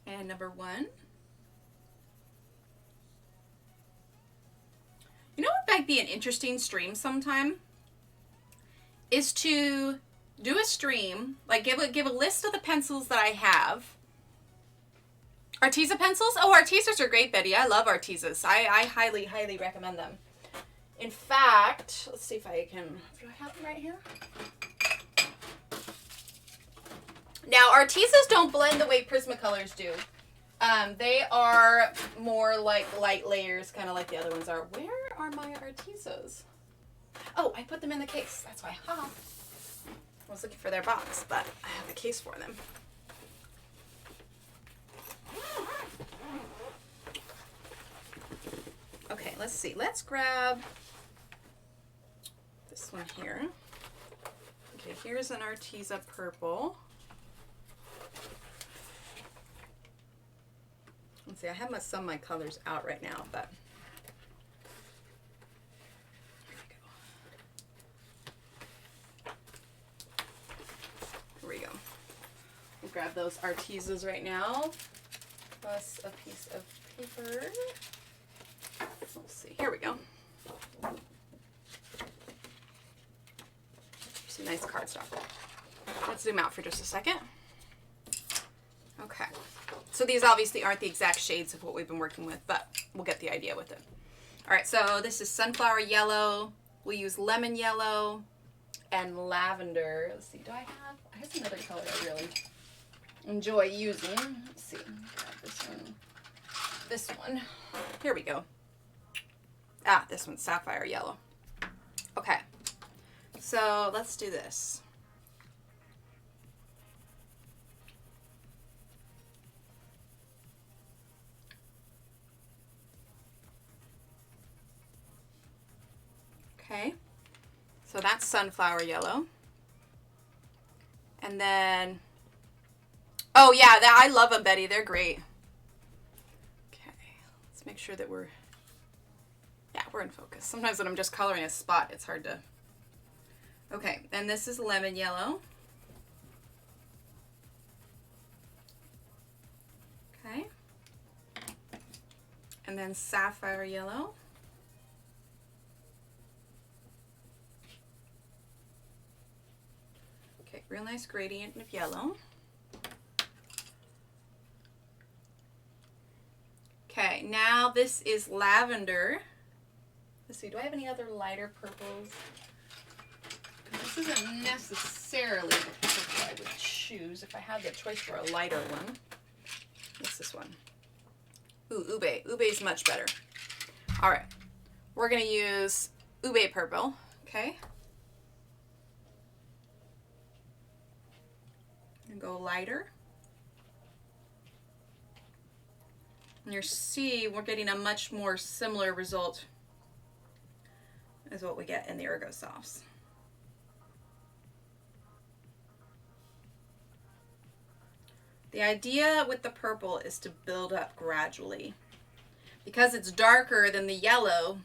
And number one. You know what might be an interesting stream sometime? Is to do a stream, like give a list of the pencils that I have. Arteza pencils? Oh, Artezas are great, Betty. I love Artezas. I highly, highly recommend them. In fact, let's see if I can, do I have them right here? Now, Artesas don't blend the way Prismacolors do. They are more like light layers, kind of like the other ones are. Where are my Artesas? Oh, I put them in the case. That's why. I was looking for their box, but I have a case for them. Okay, let's see. Let's grab this one here. Okay, here's an Artesa purple. Let's see, I have some of my colors out right now, but here we go. We'll grab those Artesas right now, plus a piece of paper. Let's see, here we go. Some nice cardstock. Let's zoom out for just a second. Okay, so these obviously aren't the exact shades of what we've been working with, but we'll get the idea with it. All right, so this is sunflower yellow. We'll use lemon yellow and lavender. Let's see, I have another color I really enjoy using. Let's see, grab this one. Here we go. Ah, this one's sapphire yellow. Okay, so let's do this. Okay, so that's sunflower yellow. And then, oh yeah, I love them, Betty. They're great. Okay, let's make sure that we're in focus. Sometimes when I'm just coloring a spot, it's hard to. Okay, and this is lemon yellow. Okay. And then sapphire yellow. Okay, real nice gradient of yellow. Okay, now this is lavender. Let's see, do I have any other lighter purples? This isn't necessarily the purple I would choose if I had the choice for a lighter one. What's this one? Ooh, ube. Ube is much better. All right, we're gonna use ube purple, okay? And go lighter. And you see, we're getting a much more similar result as what we get in the Ergosofts. The idea with the purple is to build up gradually. Because it's darker than the yellow,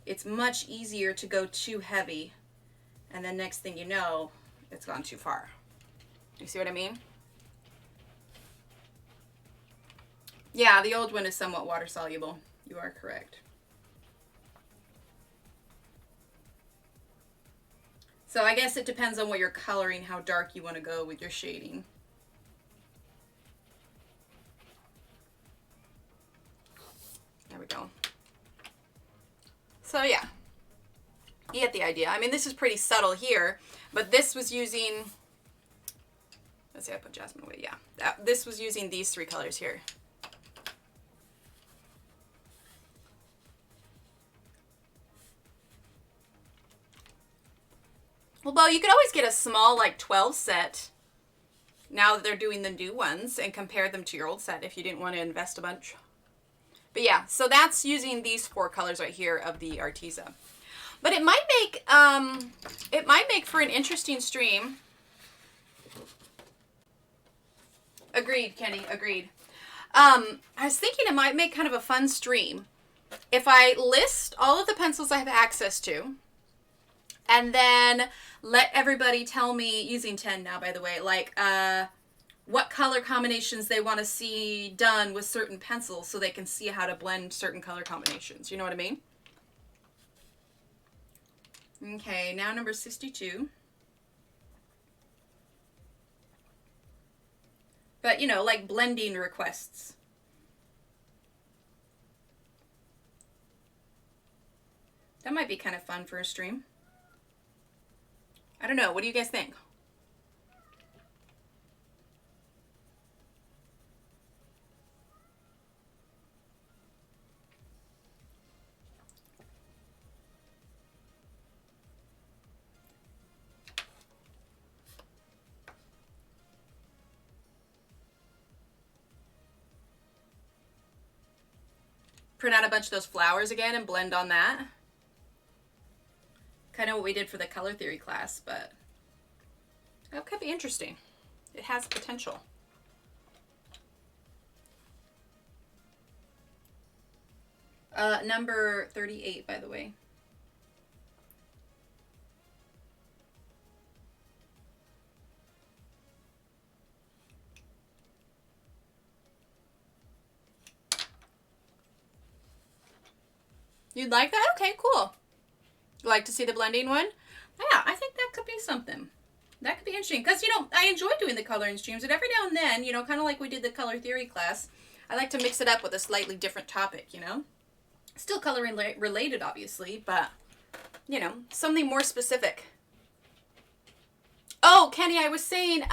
it's much easier to go too heavy, and then next thing you know, it's gone too far. You see what I mean? Yeah, the old one is somewhat water soluble. You are correct. So I guess it depends on what you're coloring, how dark you want to go with your shading. There we go. So yeah, you get the idea. I mean, this is pretty subtle here, but this was using, let's see, I put jasmine away, yeah. This was using these three colors here. Well, Bo, you could always get a small, like 12 set now that they're doing the new ones and compare them to your old set if you didn't want to invest a bunch. But yeah, so that's using these four colors right here of the Artesa. But it might make for an interesting stream. Agreed, Kenny, agreed. I was thinking it might make kind of a fun stream if I list all of the pencils I have access to, and then let everybody tell me, using 10 now, by the way, like what color combinations they want to see done with certain pencils so they can see how to blend certain color combinations. You know what I mean? Okay, now number 62. But, you know, like blending requests. That might be kind of fun for a stream. I don't know. What do you guys think? print out a bunch of those flowers again and blend on that. Kind of what we did for the color theory class, but that could be interesting. It has potential. Number 38, by the way. You'd like that? Okay, cool. You like to see the blending one? Yeah, I think that could be something. That could be interesting. Because, you know, I enjoy doing the coloring streams, but every now and then, you know, kind of like we did the color theory class, I like to mix it up with a slightly different topic, you know? Still coloring related, obviously, but, you know, something more specific. Oh, Kenny, I was saying,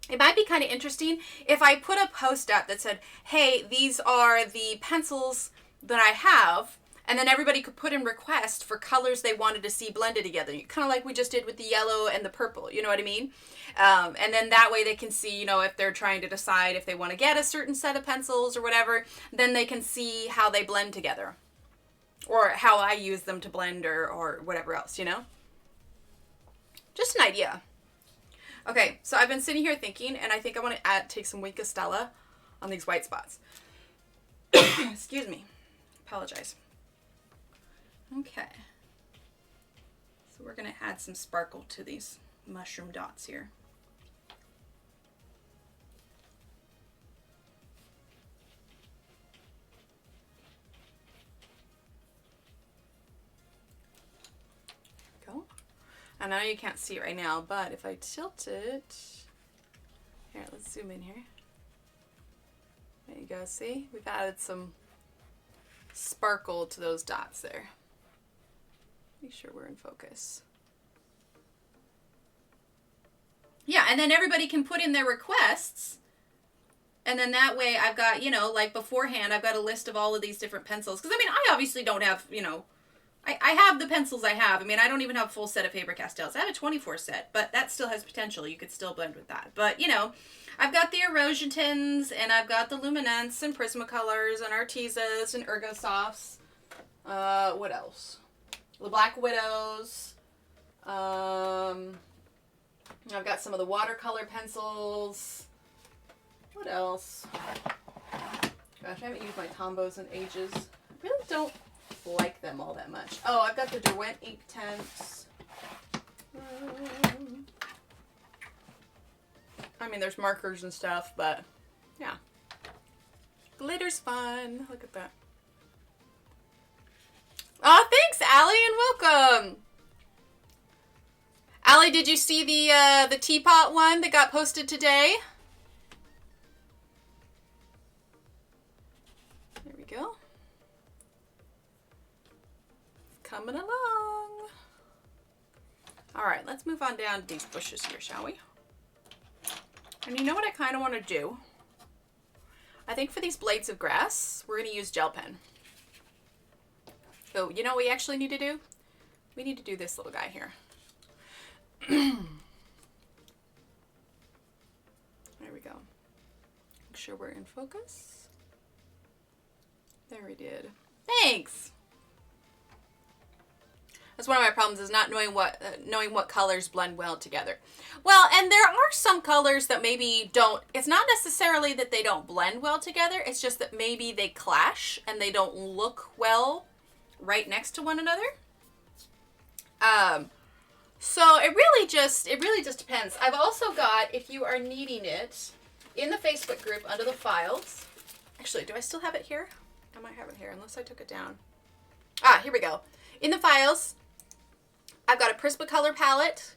it might be kind of interesting if I put a post up that said, hey, these are the pencils that I have, and then everybody could put in requests for colors they wanted to see blended together. Kind of like we just did with the yellow and the purple, you know what I mean? And then that way they can see, you know, if they're trying to decide if they want to get a certain set of pencils or whatever, then they can see how they blend together. Or how I use them to blend or whatever else, you know? Just an idea. Okay, so I've been sitting here thinking, and I think I want to take some Wink of Stella on these white spots. Excuse me. Apologize. Okay. So we're going to add some sparkle to these mushroom dots here. Go. I know you can't see it right now, but if I tilt it, here, let's zoom in here. There you go, see? We've added some sparkle to those dots there. Make sure we're in focus. Yeah, and then everybody can put in their requests. And then that way I've got, you know, like beforehand, I've got a list of all of these different pencils. Because, I mean, I obviously don't have, you know, I have the pencils I have. I mean, I don't even have a full set of Faber-Castells. I have a 24 set, but that still has potential. You could still blend with that. But, you know, I've got the Erosion Tins, and I've got the Luminance, and Prismacolors, and Artisas, and Ergosofts. What else? The Black Widows. I've got some of the watercolor pencils. What else? Gosh, I haven't used my Tombos in ages. I really don't like them all that much. Oh, I've got the Derwent ink tints. I mean, there's markers and stuff, but yeah. Glitter's fun. Look at that. Oh, thanks, Allie, and welcome. Allie, did you see the teapot one that got posted today? There we go. Coming along. All right, let's move on down to these bushes here, shall we? And you know what I kind of want to do? I think for these blades of grass, we're going to use gel pen. So, you know what we actually need to do? We need to do this little guy here. There we go. Make sure we're in focus. There we did. Thanks! That's one of my problems, is not knowing what colors blend well together. Well, and there are some colors that maybe don't, it's not necessarily that they don't blend well together, it's just that maybe they clash and they don't look well right next to one another. So it really just depends. I've also got, if you are needing it, in the Facebook group under the files. Actually, do I still have it here? I might have it here, unless I took it down. Ah, here we go. In the files, I've got a Prismacolor palette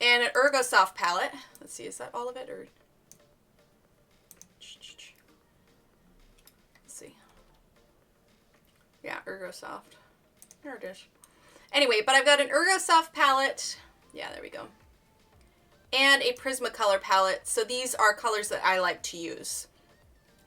and an Ergosoft palette. Let's see, is that all of it, or? Let's see. Yeah, Ergosoft. There it is. Anyway, but I've got an Ergosoft palette. Yeah, there we go. And a Prismacolor palette. So these are colors that I like to use.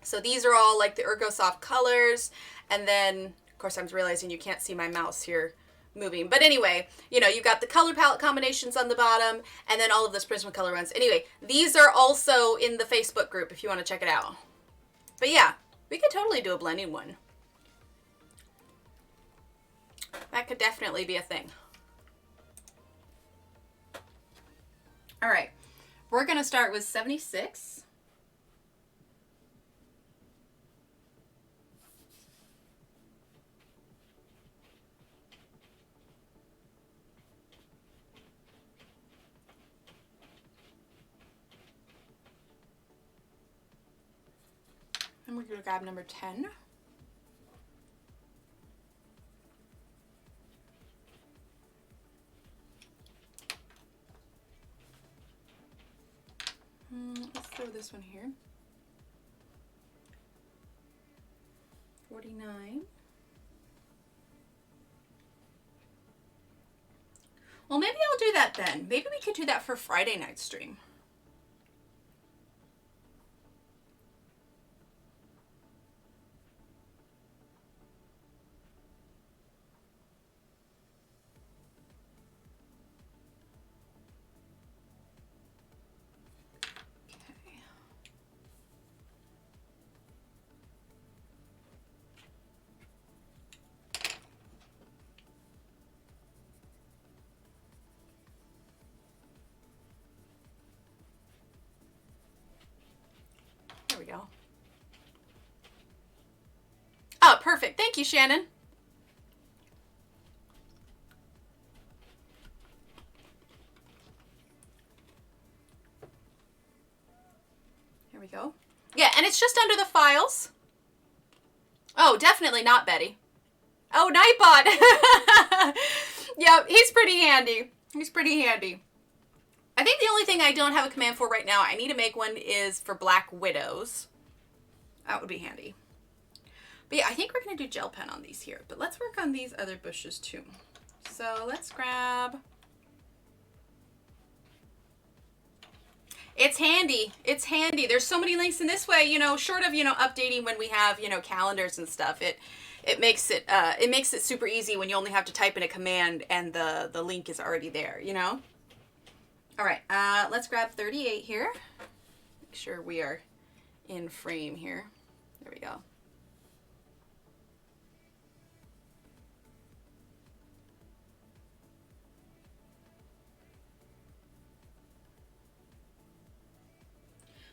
So these are all like the Ergosoft colors. And then, of course, I'm realizing you can't see my mouse here moving. But anyway, you know, you've got the color palette combinations on the bottom, and then all of this Prismacolor ones. Anyway, these are also in the Facebook group if you want to check it out. But yeah, We could totally do a blending one. That could definitely be a thing. All right, we're gonna start with 76. And we're gonna grab number 10. Let's throw this one here. 49. Well, maybe I'll do that then. Maybe we could do that for Friday night stream. There we go. Oh, perfect. Thank you, Shannon. Here we go. Yeah, and it's just under the files. Oh, definitely not Betty. Oh, Nightbot. Yeah, he's pretty handy. He's pretty handy. I think the only thing I don't have a command for right now, I need to make one, is for Black Widows. That would be handy. But yeah, I think we're going to do gel pen on these here. But let's work on these other bushes too. So let's grab... It's handy. It's handy. There's so many links in this way, you know, short of, you know, updating when we have, you know, calendars and stuff. It makes it super easy when you only have to type in a command and the link is already there, you know? All right, let's grab 38 here. Make sure we are in frame here. There we go.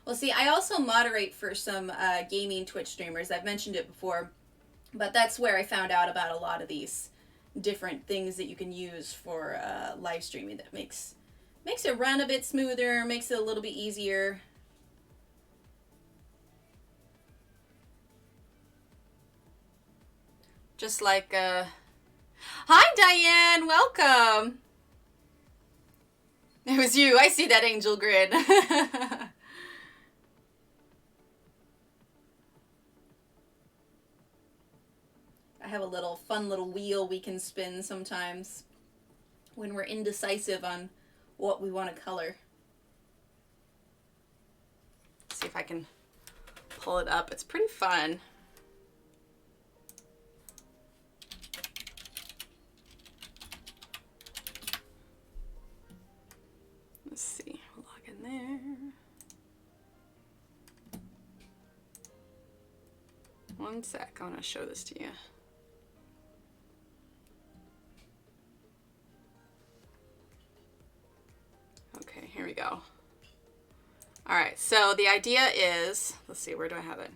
Well, see, I also moderate for some gaming Twitch streamers. I've mentioned it before, but that's where I found out about a lot of these different things that you can use for live streaming that makes it run a bit smoother, makes it a little bit easier. Just like, hi Diane, welcome. It was you, I see that angel grid. I have a little fun little wheel we can spin sometimes when we're indecisive on what we want to color. Let's see if I can pull it up. It's pretty fun. Let's see, log in there. One sec, I want to show this to you. Okay, here we go. All right, so the idea is, let's see, where do I have it?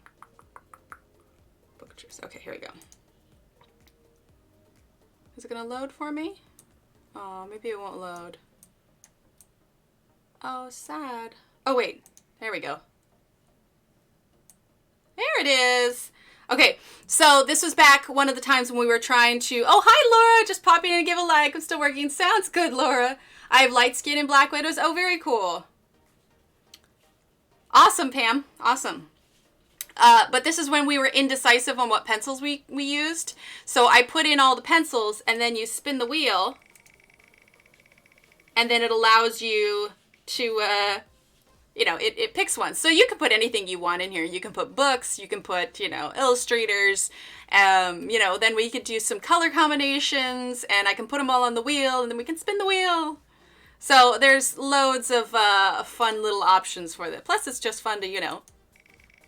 Pictures. Okay, here we go. Is it gonna load for me? Oh, maybe it won't load. Oh, sad. Oh, wait, there we go. There it is. Okay, so this was back one of the times when we were trying to, oh, hi, Laura, just pop in and give a like. I'm still working. Sounds good, Laura. I have light skin and Black Widows. Oh, very cool. Awesome, Pam. Awesome. But this is when we were indecisive on what pencils we used. So I put in all the pencils, and then you spin the wheel, and then it allows you to, you know, it picks one. So you can put anything you want in here. You can put books, you can put, you know, illustrators, you know, then we could do some color combinations, and I can put them all on the wheel, and then we can spin the wheel. So there's loads of fun little options for that. Plus, it's just fun to, you know,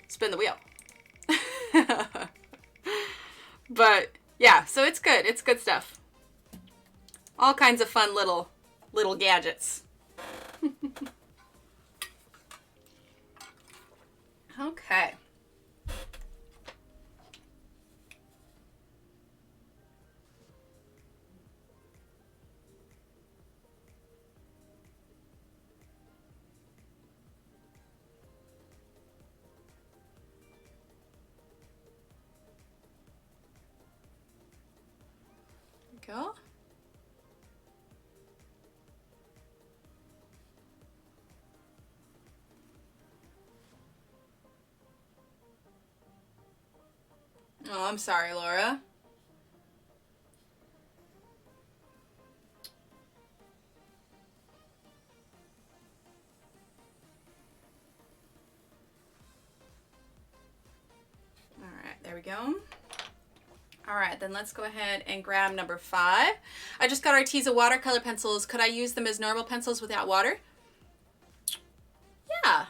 spin the wheel. But yeah, so it's good. It's good stuff. All kinds of fun little gadgets. Okay. Go. Oh, I'm sorry, Laura. All right, there we go. All right, then let's go ahead and grab number 5. I just got Arteza watercolor pencils. Could I use them as normal pencils without water? Yeah.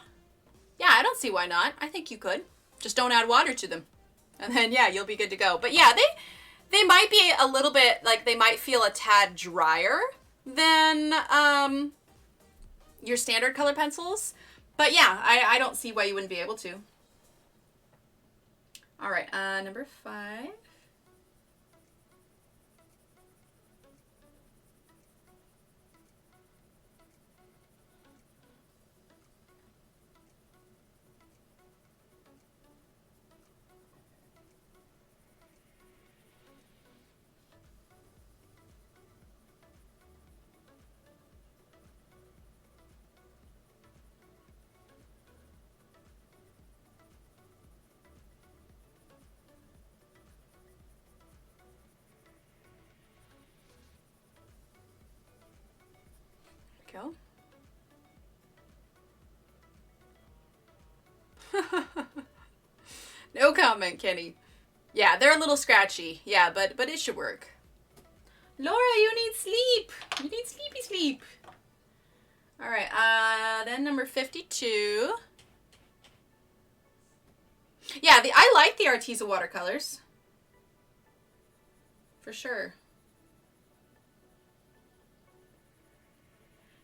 Yeah, I don't see why not. I think you could. Just don't add water to them. And then, yeah, you'll be good to go. But yeah, they might be a little bit, like, they might feel a tad drier than your standard color pencils. But yeah, I don't see why you wouldn't be able to. All right, number 5. Go. No comment, Kenny. Yeah, they're a little scratchy. Yeah, but it should work. Laura, you need sleep. You need sleepy sleep. All right, then number 52. Yeah, I like the Arteza watercolors. For sure.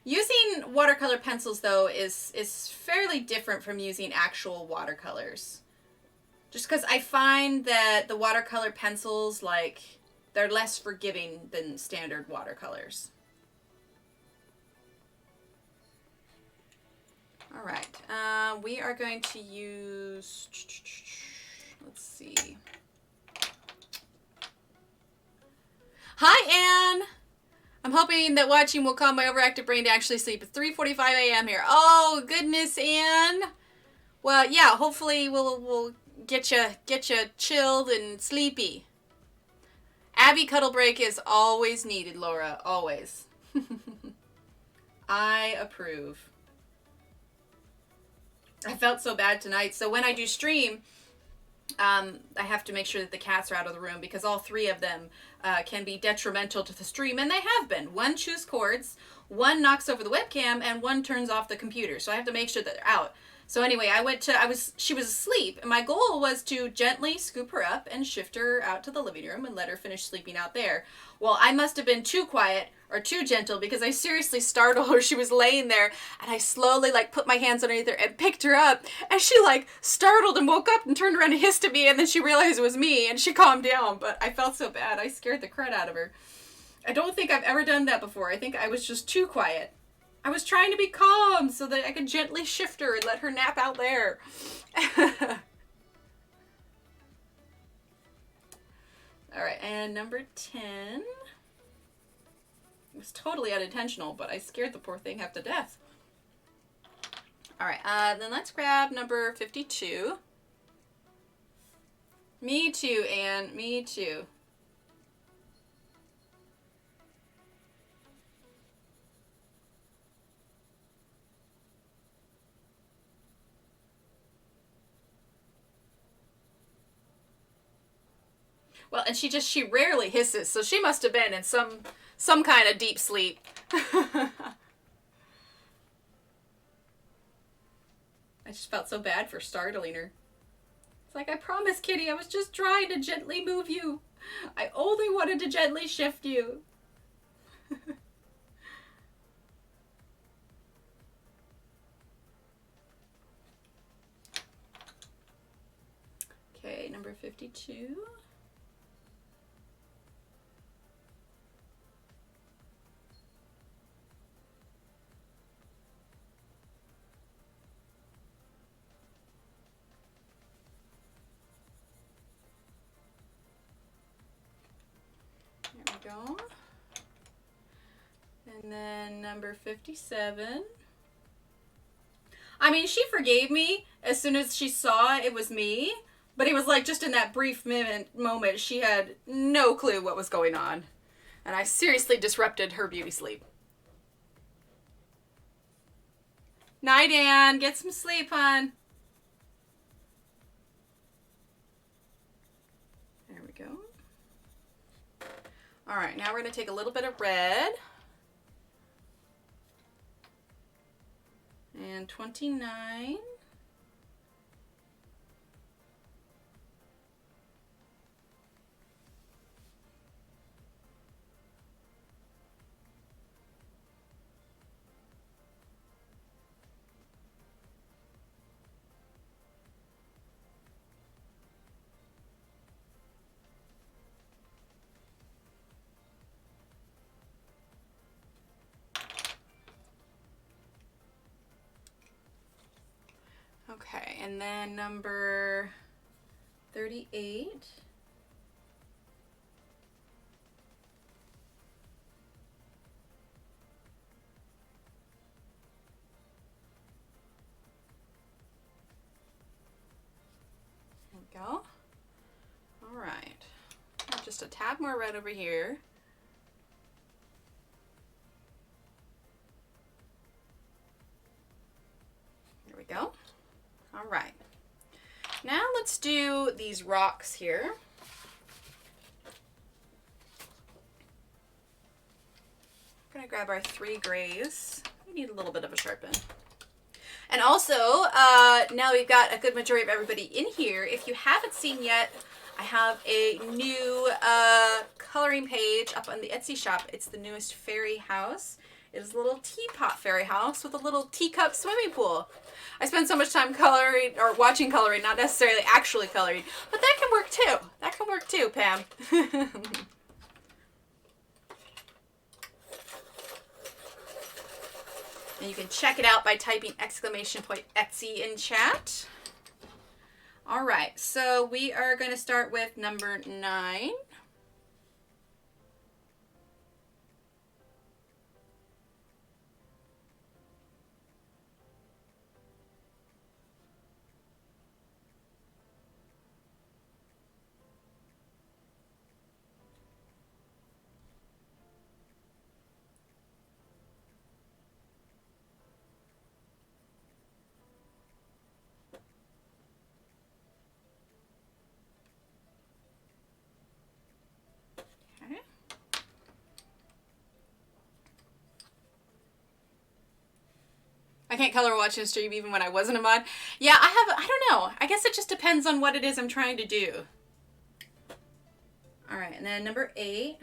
Using watercolor pencils, though, is fairly different from using actual watercolors. Just because I find that the watercolor pencils, like, they're less forgiving than standard watercolors. All right, we are going to use, let's see. Hi, Anne. I'm hoping that watching will calm my overactive brain to actually sleep. It's 3:45 a.m. here. Oh, goodness, Anne. Well, yeah, hopefully we'll get you chilled and sleepy. Abby cuddle break is always needed, Laura. Always. I approve. I felt so bad tonight. So when I do stream, I have to make sure that the cats are out of the room because all 3 of them can be detrimental to the stream, and they have been. One chews cords, one knocks over the webcam, and one turns off the computer. So I have to make sure that they're out. So anyway, she was asleep, and my goal was to gently scoop her up and shift her out to the living room and let her finish sleeping out there. Well, I must have been too quiet or too gentle because I seriously startled her. She was laying there, and I slowly, like, put my hands underneath her and picked her up, and she, like, startled and woke up and turned around and hissed at me, and then she realized it was me, and she calmed down, but I felt so bad. I scared the crud out of her. I don't think I've ever done that before. I think I was just too quiet. I was trying to be calm so that I could gently shift her and let her nap out there. All right, and number 10. It was totally unintentional, but I scared the poor thing half to death. All right, then let's grab number 52. Me too, Anne. Me too. Well, and she rarely hisses, so she must have been in some kind of deep sleep. I just felt so bad for startling her. It's like, I promise, Kitty, I was just trying to gently move you. I only wanted to gently shift you. Okay, number 52. There we go. And then number 57. I mean, she forgave me as soon as she saw it was me, but it was like just in that brief moment, she had no clue what was going on. And I seriously disrupted her beauty sleep. Night, Ann. Get some sleep, hon. There we go. All right, now we're going to take a little bit of red. And 29. Okay, and then number 38. There we go. All right. Just a tad more red over here. There we go. All right. Now let's do these rocks here. I'm gonna grab our 3 grays. We need a little bit of a sharpen. And also, now we've got a good majority of everybody in here. If you haven't seen yet, I have a new coloring page up on the Etsy shop. It's the newest fairy house. It is a little teapot fairy house with a little teacup swimming pool. I spend so much time coloring or watching coloring, not necessarily actually coloring, but that can work too. That can work too, Pam. And you can check it out by typing !Etsy in chat. All right, so we are going to start with number 9. I can't color watch and stream even when I wasn't a mod. Yeah, I don't know. I guess it just depends on what it is I'm trying to do. All right, and then number 8.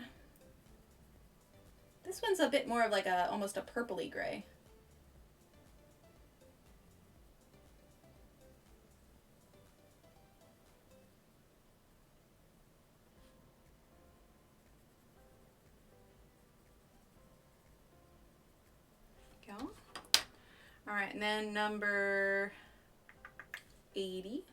This one's a bit more of like almost a purpley gray. Go. All right, and then number 80.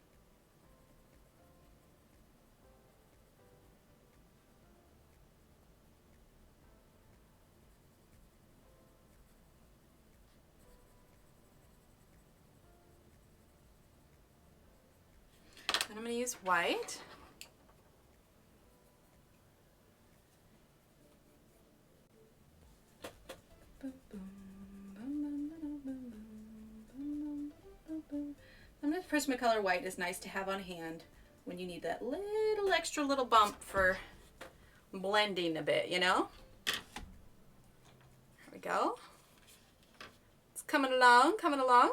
Then I'm going to use white. Sometimes Prismacolor white is nice to have on hand when you need that little extra little bump for blending a bit, you know? There we go. It's coming along, coming along.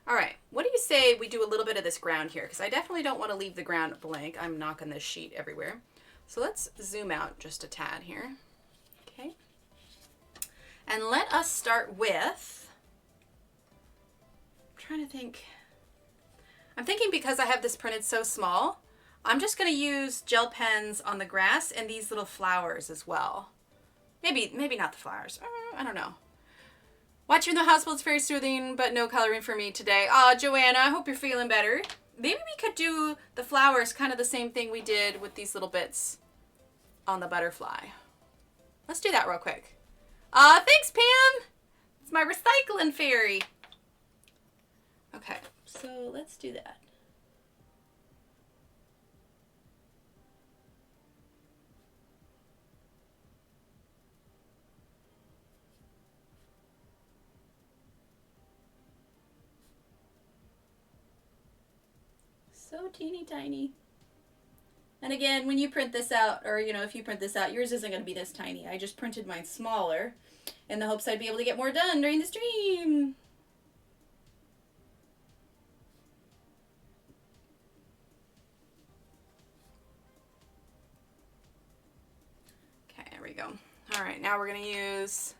All right, what do you say we do a little bit of this ground here? Because I definitely don't want to leave the ground blank. I'm knocking this sheet everywhere. So let's zoom out just a tad here. Okay. And let us start with, I'm trying to think. I'm thinking because I have this printed so small, I'm just going to use gel pens on the grass and these little flowers as well. Maybe not the flowers. I don't know. Watching the houseboat's very soothing, but no coloring for me today. Aw, Joanna, I hope you're feeling better. Maybe we could do the flowers, kind of the same thing we did with these little bits on the butterfly. Let's do that real quick. Thanks, Pam. It's my recycling fairy. Okay, so let's do that. So teeny tiny. And again, when you print this out, or if you print this out, yours isn't going to be this tiny. I just printed mine smaller in the hopes I'd be able to get more done during the stream. Okay, there we go. All right, now we're going to use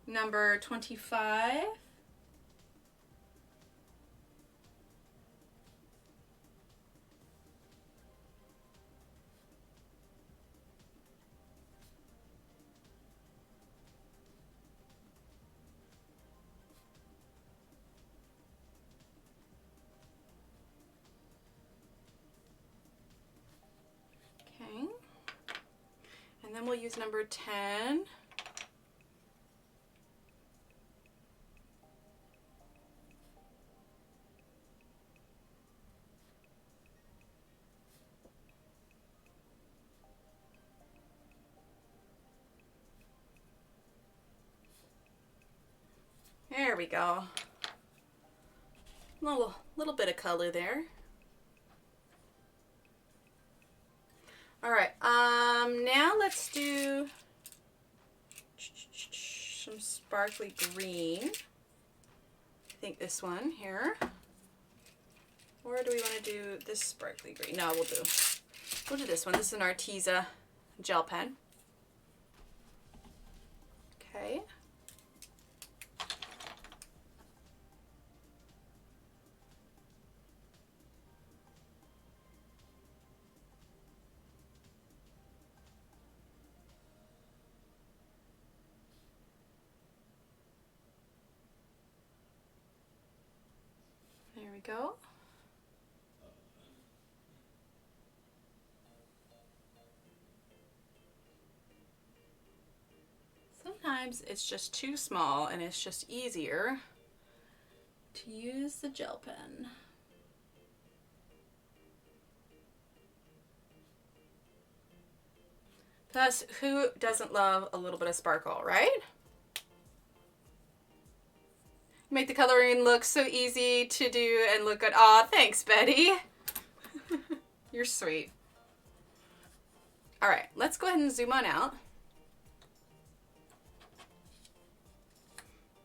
number 25. And then we'll use number 10. There we go. Little bit of color there. All right, now let's do some sparkly green. I think this one here. Or do we want to do this sparkly green? No, we'll do this one. This is an Arteza gel pen. Okay. There we go. Sometimes it's just too small and it's just easier to use the gel pen. Plus, who doesn't love a little bit of sparkle, right? Make the coloring look so easy to do and look good. Aw, thanks, Betty. You're sweet. All right, let's go ahead and zoom on out.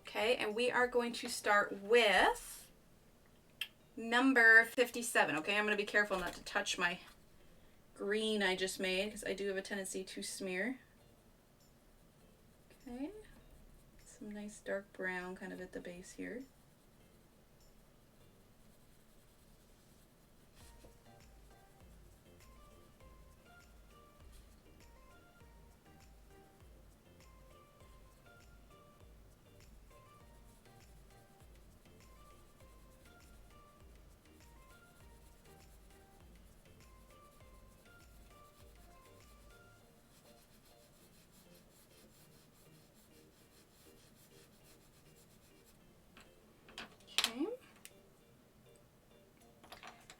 Okay, and we are going to start with number 57. Okay, I'm going to be careful not to touch my green I just made because I do have a tendency to smear. Okay. Some nice dark brown kind of at the base here.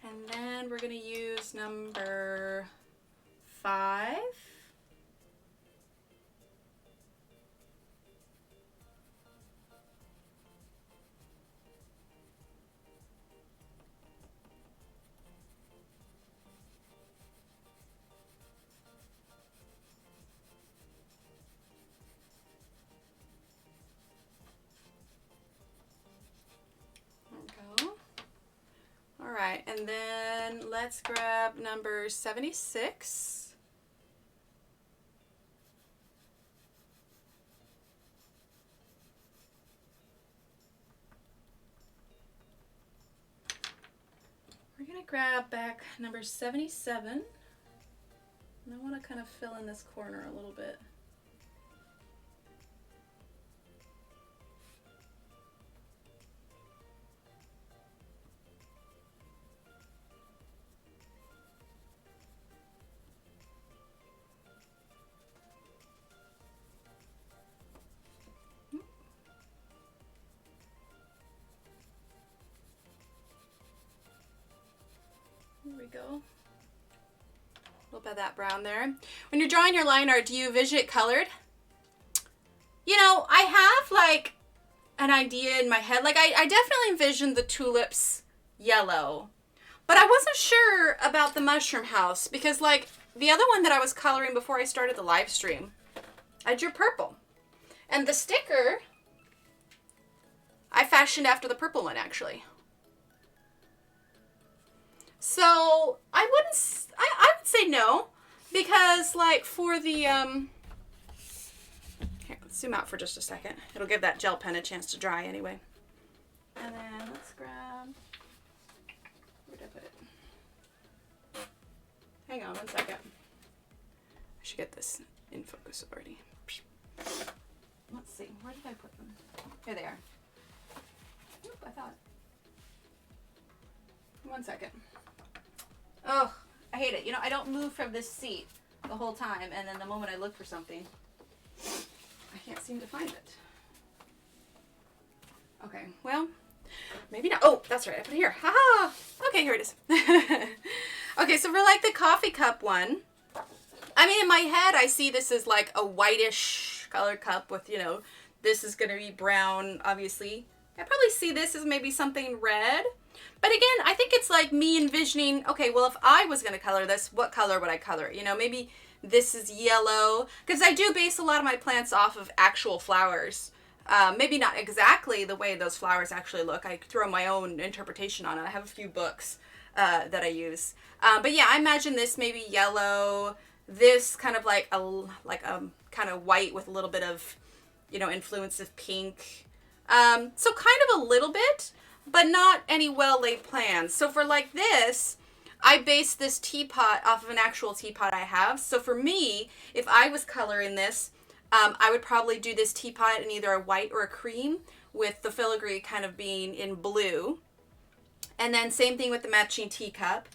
And then we're going to use number 5. And then let's grab number 76. We're going to grab back number 77. And I want to kind of fill in this corner a little bit. Here we go. A little bit of that brown there. When you're drawing your line art, do you envision it colored? You know, I have like an idea in my head. Like I definitely envisioned the tulips yellow, but I wasn't sure about the mushroom house because like the other one that I was coloring before I started the live stream, I drew purple. And the sticker, I fashioned after the purple one actually. So I would say no, because like for the, here, let's zoom out for just a second. It'll give that gel pen a chance to dry anyway. And then let's grab, where did I put it? Hang on one second. I should get this in focus already. Let's see, where did I put them? Here they are. Oop, I thought. One second. Oh, I hate it. You know, I don't move from this seat the whole time, and then the moment I look for something, I can't seem to find it. Okay, well, maybe not. Oh, that's right. I put it here. Haha. Okay, here it is. Okay, so for like the coffee cup one, I mean, in my head, I see this as like a whitish colored cup with, you know, this is going to be brown, obviously. I probably see this as maybe something red. But again, I think it's like me envisioning, okay, well, if I was going to color this, what color would I color it? You know, maybe this is yellow. Because I do base a lot of my plants off of actual flowers. Maybe not exactly the way those flowers actually look. I throw my own interpretation on it. I have a few books that I use. But yeah, I imagine this maybe yellow. This kind of like a kind of white with a little bit of, you know, influence of pink. So kind of a little bit, but not any well-laid plans. So for like this, I based this teapot off of an actual teapot I have. So for me, if I was coloring this, I would probably do this teapot in either a white or a cream, with the filigree kind of being in blue. And then same thing with the matching teacup.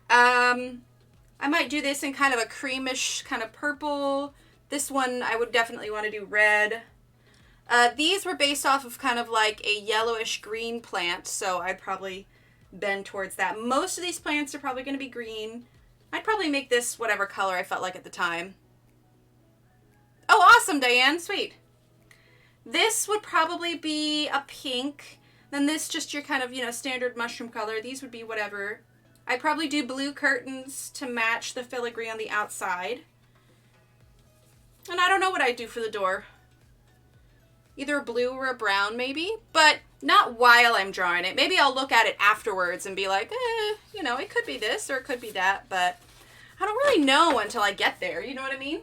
I might do this in kind of a creamish kind of purple. This one I would definitely want to do red. These were based off of kind of like a yellowish green plant, so I'd probably bend towards that. Most of these plants are probably going to be green. I'd probably make this whatever color I felt like at the time. Oh, awesome, Diane. Sweet. This would probably be a pink. Then this just your kind of, you know, standard mushroom color. These would be whatever. I'd probably do blue curtains to match the filigree on the outside. And I don't know what I'd do for the door. Either a blue or a brown maybe, but not while I'm drawing it. Maybe I'll look at it afterwards and be like, you know, it could be this or it could be that, but I don't really know until I get there. You know what I mean?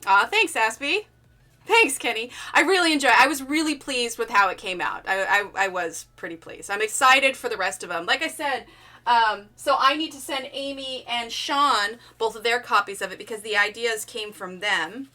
Aw, thanks, Aspie. Thanks, Kenny. I really enjoyed it. I was really pleased with how it came out. I was pretty pleased. I'm excited for the rest of them. Like I said, so I need to send Amy and Sean both of their copies of it because the ideas came from them.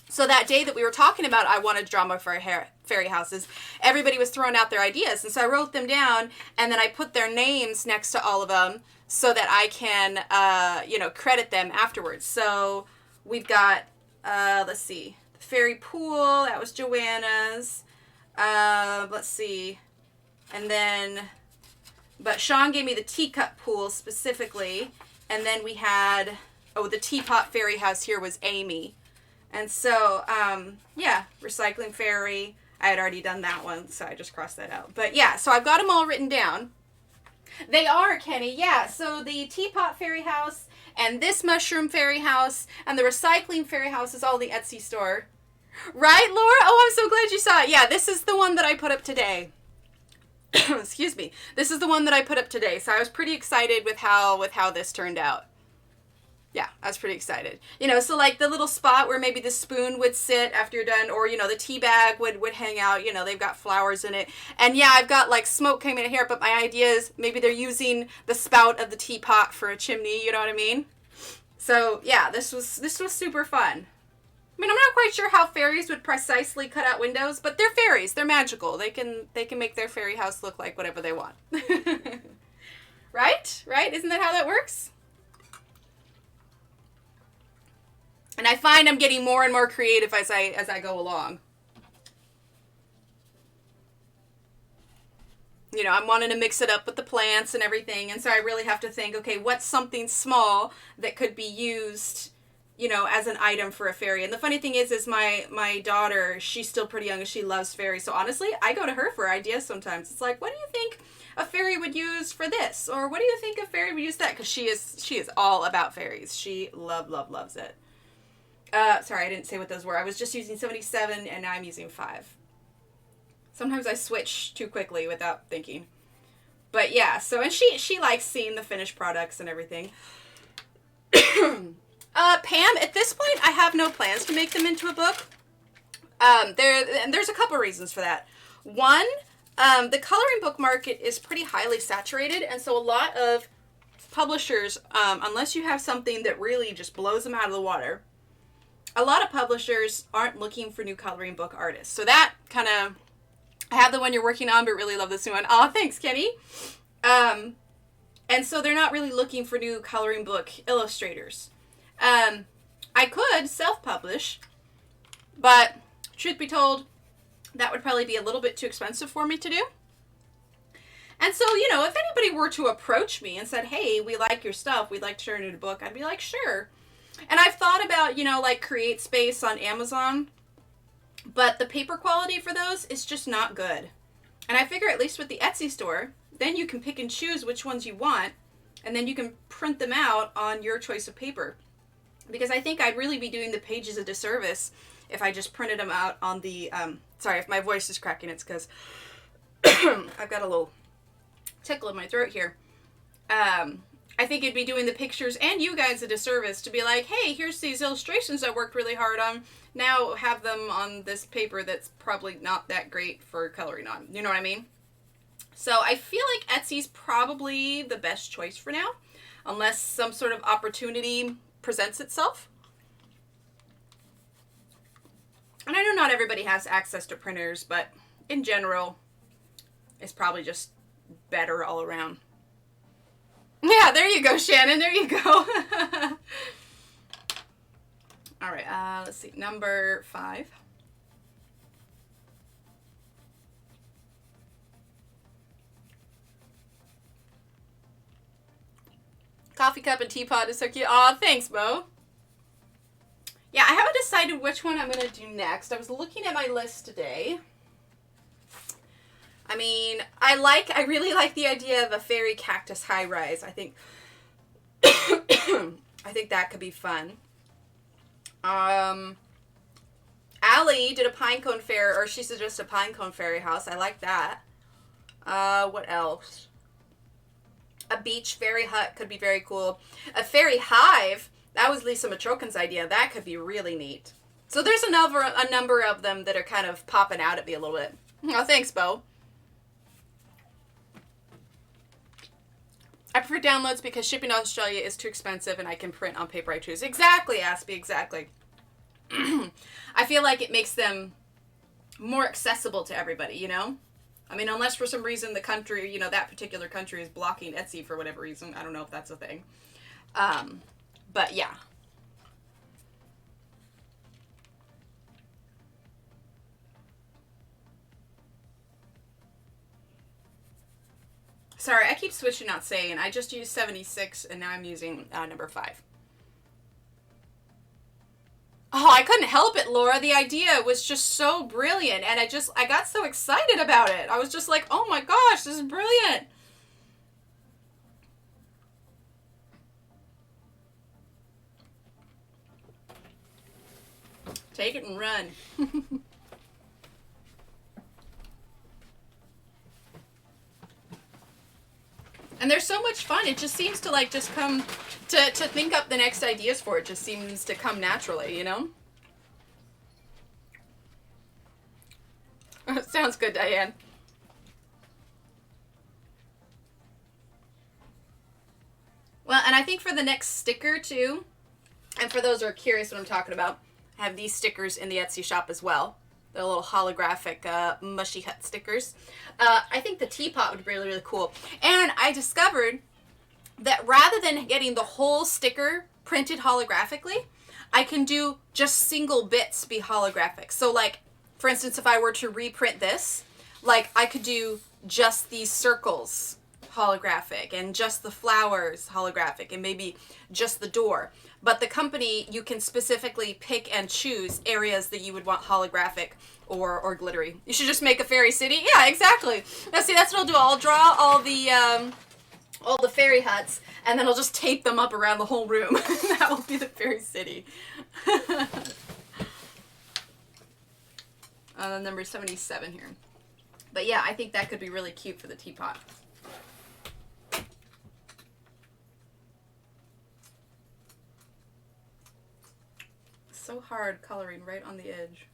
So that day that we were talking about I wanted to draw my fairy houses, everybody was throwing out their ideas. And so I wrote them down, and then I put their names next to all of them so that I can, you know, credit them afterwards. So we've got, let's see, the fairy pool, that was Joanna's. Let's see. And then... But Sean gave me the teacup pool specifically. And then we had, oh, the teapot fairy house here was Amy. And so, yeah, recycling fairy. I had already done that one, so I just crossed that out. But yeah, so I've got them all written down. They are, Kenny, yeah. So the teapot fairy house and this mushroom fairy house and the recycling fairy house is all the Etsy store. Right, Laura? Oh, I'm so glad you saw it. Yeah, this is the one that I put up today. excuse me. This is the one that I put up today. So I was pretty excited with how this turned out. Yeah, I was pretty excited. You know, so like the little spot where maybe the spoon would sit after you're done, or, you know, the tea bag would hang out, you know, they've got flowers in it. And yeah, I've got like smoke coming in here, but my idea is maybe they're using the spout of the teapot for a chimney, you know what I mean? So yeah, this was super fun. I mean, I'm not quite sure how fairies would precisely cut out windows, but they're fairies. They're magical. They can make their fairy house look like whatever they want. Right? Right? Isn't that how that works? And I find I'm getting more and more creative as I go along. You know, I'm wanting to mix it up with the plants and everything, and so I really have to think, okay, what's something small that could be used, you know, as an item for a fairy. And the funny thing is my daughter, she's still pretty young and she loves fairies. So honestly, I go to her for ideas sometimes. It's like, what do you think a fairy would use for this? Or what do you think a fairy would use that? Because she is all about fairies. She loves it. Sorry, I didn't say what those were. I was just using 77 and now I'm using 5. Sometimes I switch too quickly without thinking. But yeah, so, and she likes seeing the finished products and everything. Pam, at this point, I have no plans to make them into a book. There's a couple reasons for that. One, the coloring book market is pretty highly saturated, and so a lot of publishers, unless you have something that really just blows them out of the water, a lot of publishers aren't looking for new coloring book artists. So that kind of, I have the one you're working on, but really love this new one. Oh, thanks, Kenny. And so they're not really looking for new coloring book illustrators. I could self-publish, but truth be told, that would probably be a little bit too expensive for me to do. And so, you know, if anybody were to approach me and said, hey, we like your stuff, we'd like to turn it into a book, I'd be like, sure. And I've thought about, you know, like Create Space on Amazon, but the paper quality for those is just not good. And I figure at least with the Etsy store, then you can pick and choose which ones you want, and then you can print them out on your choice of paper. Because I think I'd really be doing the pages a disservice if I just printed them out on the, sorry, if my voice is cracking, it's because I've got a little tickle in my throat here. I think it'd be doing the pictures and you guys a disservice to be like, hey, here's these illustrations I worked really hard on. Now have them on this paper that's probably not that great for coloring on. You know what I mean? So I feel like Etsy's probably the best choice for now, unless some sort of opportunity presents itself. And I know not everybody has access to printers, but in general, it's probably just better all around. Yeah, there you go, Shannon. There you go. All right, let's see. Number 5. Coffee cup and teapot is so cute. Aw, thanks, Bo. Yeah, I haven't decided which one I'm going to do next. I was looking at my list today. I mean, I really like the idea of a fairy cactus high rise. I think I think that could be fun. Allie did a pinecone fairy, or she suggested a pinecone fairy house. I like that. What else? A beach fairy hut could be very cool. A fairy hive, that was Lisa Matrokin's idea. That could be really neat. So there's a number of them that are kind of popping out at me a little bit. Oh, thanks, Bo. I prefer downloads because shipping to Australia is too expensive and I can print on paper I choose. Exactly, Aspie, exactly. I feel like it makes them more accessible to everybody, you know? I mean, unless for some reason the country, you know, that particular country is blocking Etsy for whatever reason. I don't know if that's a thing. But yeah. Sorry, I keep switching out saying. I just used 76 and now I'm using number 5. Oh, I couldn't help it, Laura. The idea was just so brilliant and I got so excited about it. I was just like, oh my gosh, this is brilliant. Take it and run. And they're so much fun. It just seems to like just come to think up the next ideas for it just seems to come naturally, you know? Sounds good, Diane. Well, and I think for the next sticker too, and for those who are curious what I'm talking about, I have these stickers in the Etsy shop as well. They're little holographic mushy hut stickers. I think the teapot would be really, really cool. And I discovered that rather than getting the whole sticker printed holographically, I can do just single bits be holographic. So like, for instance, if I were to reprint this, like I could do just these circles holographic and just the flowers holographic and maybe just the door. But the company, you can specifically pick and choose areas that you would want holographic or glittery. You should just make a fairy city. Yeah, exactly. Now see, that's what I'll do. I'll draw all the fairy huts, and then I'll just tape them up around the whole room. That will be the fairy city. Number 77 here. But yeah, I think that could be really cute for the teapot. So hard coloring right on the edge.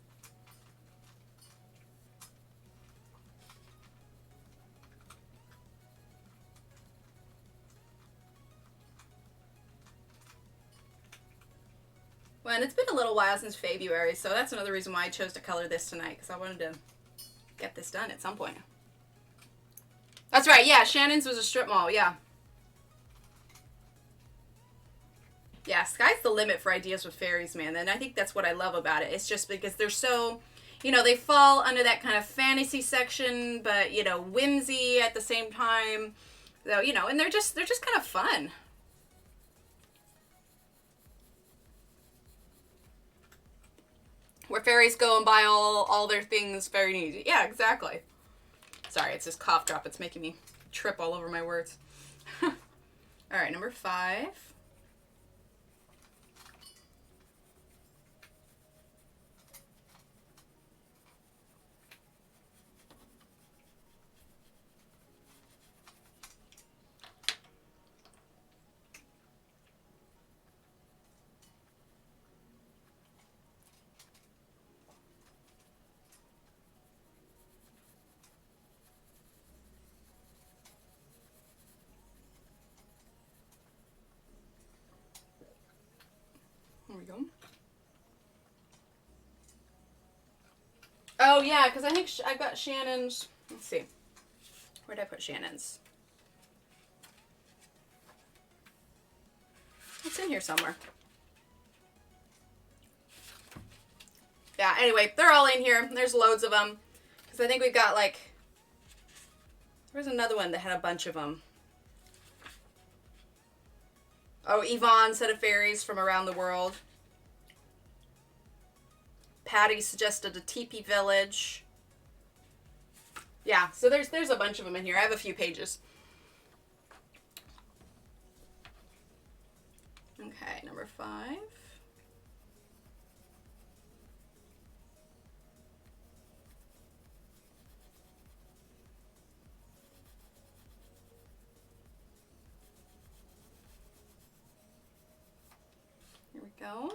Well, and it's been a little while since February, so that's another reason why I chose to color this tonight, because I wanted to get this done at some point. That's right, yeah, Shannon's was a strip mall, yeah. Yeah, sky's the limit for ideas with fairies, man, and I think that's what I love about it. It's just because they're so, you know, they fall under that kind of fantasy section, but, you know, whimsy at the same time. So, you know, and they're just kind of fun. Where fairies go and buy all their things very easy. Yeah, exactly. Sorry, it's this cough drop. It's making me trip all over my words. All right, number 5. There we go. Oh, yeah, because I think I got Shannon's. Let's see. Where did I put Shannon's? It's in here somewhere. Yeah, anyway, they're all in here. There's loads of them. Because I think we've got, like... There was another one that had a bunch of them. Oh, Yvonne said of fairies from around the world. Patty suggested a teepee village. Yeah, so there's a bunch of them in here. I have a few pages. Okay, number 5. Here we go.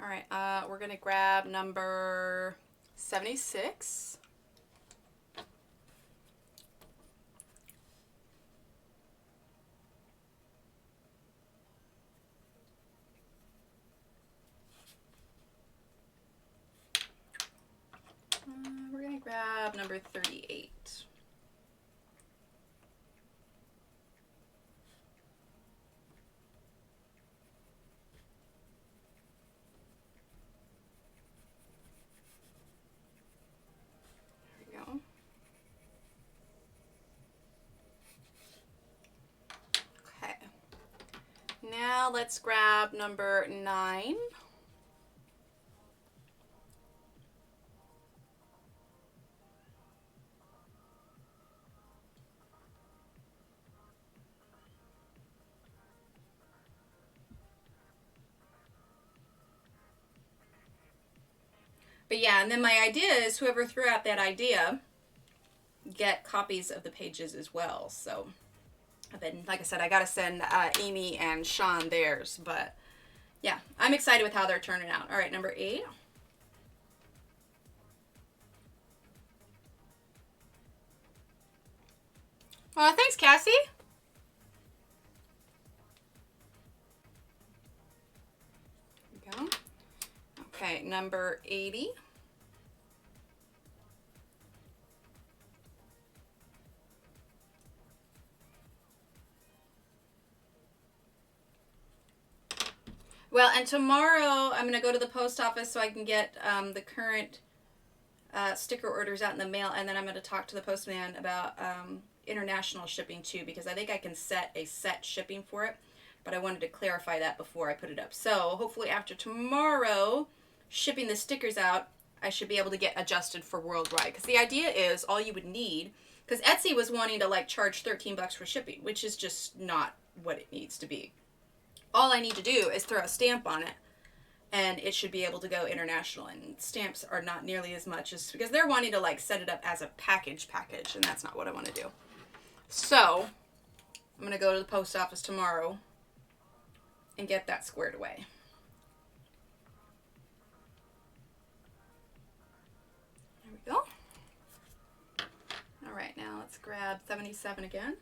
All right, we're gonna grab number 76. We're gonna grab number 38. Now let's grab number 9. But yeah, and then my idea is whoever threw out that idea get copies of the pages as well. So Then, like I said, I got to send Amy and Sean theirs. But, yeah, I'm excited with how they're turning out. All right, number 8. Thanks, Cassie. There we go. Okay, number 80. Well, and tomorrow I'm going to go to the post office so I can get the current sticker orders out in the mail, and then I'm going to talk to the postman about international shipping too, because I think I can set a set shipping for it, but I wanted to clarify that before I put it up. So hopefully after tomorrow, shipping the stickers out, I should be able to get adjusted for worldwide, because the idea is all you would need, because Etsy was wanting to like charge $13 for shipping, which is just not what it needs to be. All I need to do is throw a stamp on it, and it should be able to go international. And stamps are not nearly as much as, because they're wanting to like set it up as a package, and that's not what I want to do. So I'm going to go to the post office tomorrow and get that squared away. There we go. All right, now let's grab 77 again.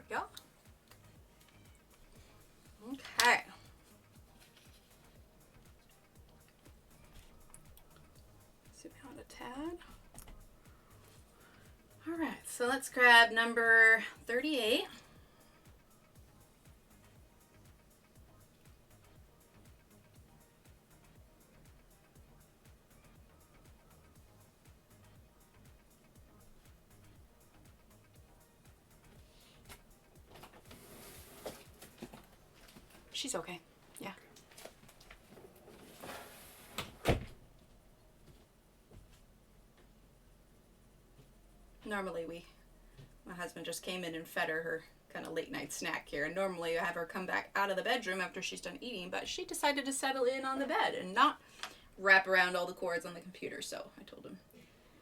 Go. Okay. Zoom out a tad. All right, so let's grab number 38. She's okay. Yeah. Normally my husband just came in and fed her kind of late night snack here. And normally I have her come back out of the bedroom after she's done eating, but she decided to settle in on the bed and not wrap around all the cords on the computer. So I told him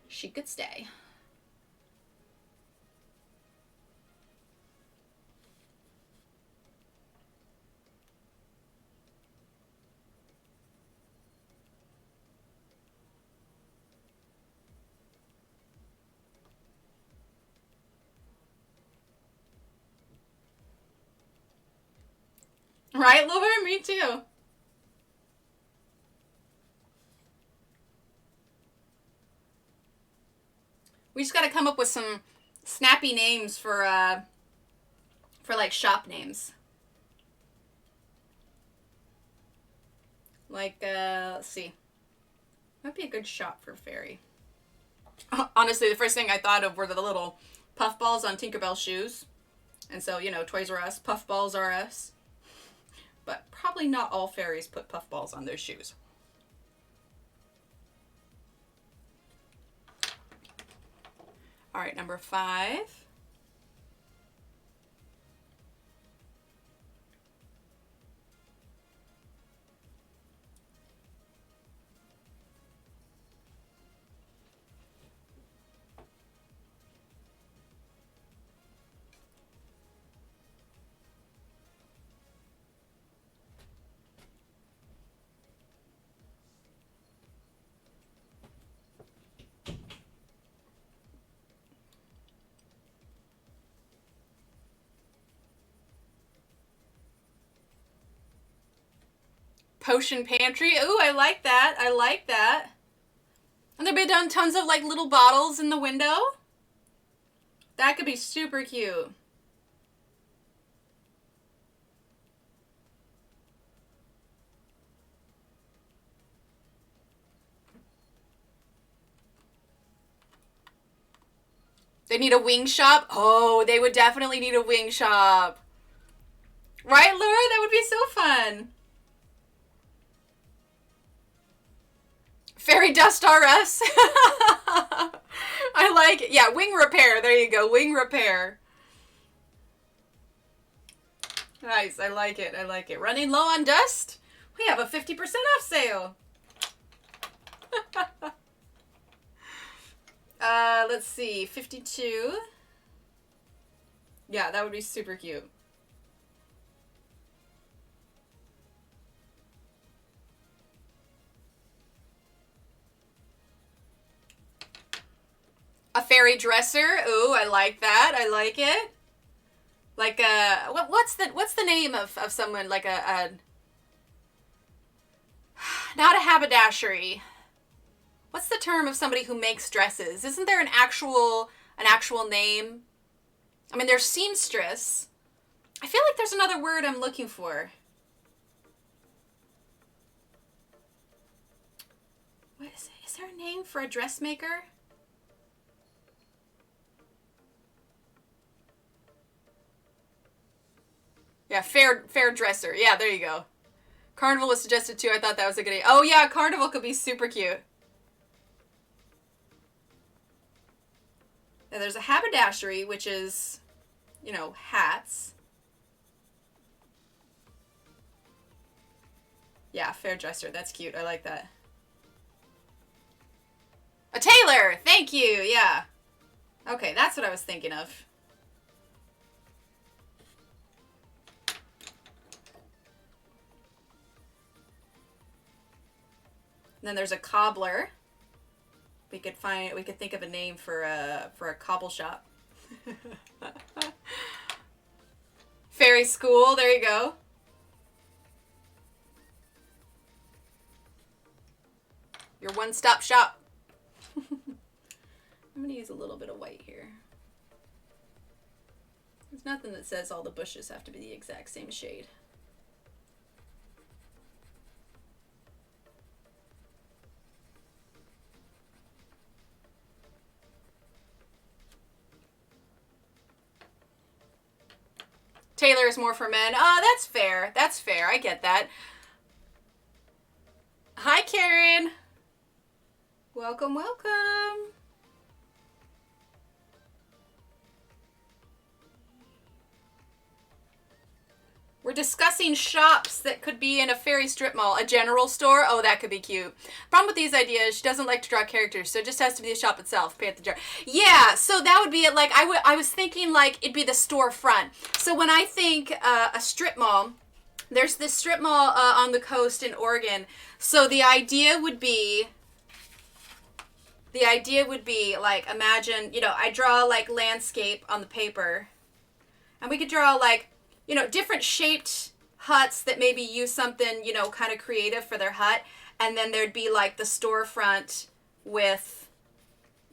she could stay. Right, Laura? Me too. We just got to come up with some snappy names for like shop names. Like let's see. Might be a good shop for Fairy. Honestly, the first thing I thought of were the little puffballs on Tinkerbell shoes. And so, you know, Toys R Us, Puffballs R Us. But probably not all fairies put puffballs on their shoes. All right, number 5. Potion pantry. Ooh, I like that. I like that. And they've been done tons of like little bottles in the window. That could be super cute. They need a wing shop. Oh, they would definitely need a wing shop. Right, Laura? That would be so fun. Fairy Dust RS. I like it. Yeah, wing repair. There you go. Wing repair. Nice. I like it. I like it. Running low on dust? We have a 50% off sale. Let's see. 52. Yeah, that would be super cute. A fairy dresser. Ooh, I like that. I like it. Like what's the name of someone like a not a haberdashery. What's the term of somebody who makes dresses? Isn't there an actual name? I mean, there's seamstress. I feel like there's another word I'm looking for. What is it? Is there a name for a dressmaker? Yeah, fair dresser. Yeah, there you go. Carnival was suggested too. I thought that was a good idea. Oh yeah, Carnival could be super cute. And there's a haberdashery, which is, you know, hats. Yeah, fair dresser. That's cute. I like that. A tailor! Thank you! Yeah. Okay, that's what I was thinking of. And then there's a cobbler. We could think of a name for a cobble shop. Fairy school, there you go. Your one-stop shop. I'm gonna use a little bit of white here. There's nothing that says all the bushes have to be the exact same shade. Tailor is more for men. Oh, that's fair. That's fair. I get that. Hi, Karen. Welcome, welcome. We're discussing shops that could be in a fairy strip mall. A general store? Oh, that could be cute. Problem with these ideas, she doesn't like to draw characters, so it just has to be the shop itself. Pay at the jar. Yeah, so that would be it. Like, I was thinking, like, it'd be the storefront. So when I think a strip mall, there's this strip mall on the coast in Oregon. So the idea would be, like, imagine, you know, I draw, like, landscape on the paper. And we could draw, like, you know, different shaped huts that maybe use something, you know, kind of creative for their hut. And then there'd be like the storefront with,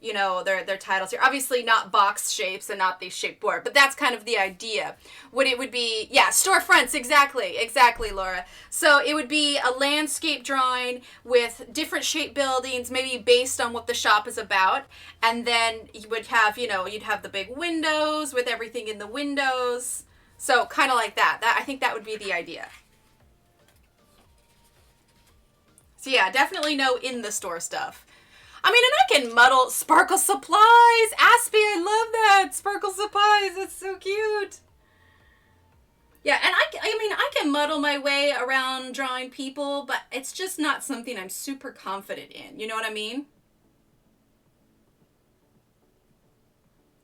you know, their titles here. Obviously not box shapes and not these shaped board, but that's kind of the idea. It would be, yeah, storefronts, exactly, Laura. So it would be a landscape drawing with different shaped buildings, maybe based on what the shop is about. And then you would have, you know, you'd have the big windows with everything in the windows. So kind of like that. I think that would be the idea. So yeah, definitely no in the store stuff. I mean, and I can muddle Sparkle Supplies. Aspie, I love that. Sparkle Supplies, that's so cute. Yeah, and I mean, I can muddle my way around drawing people, but it's just not something I'm super confident in. You know what I mean?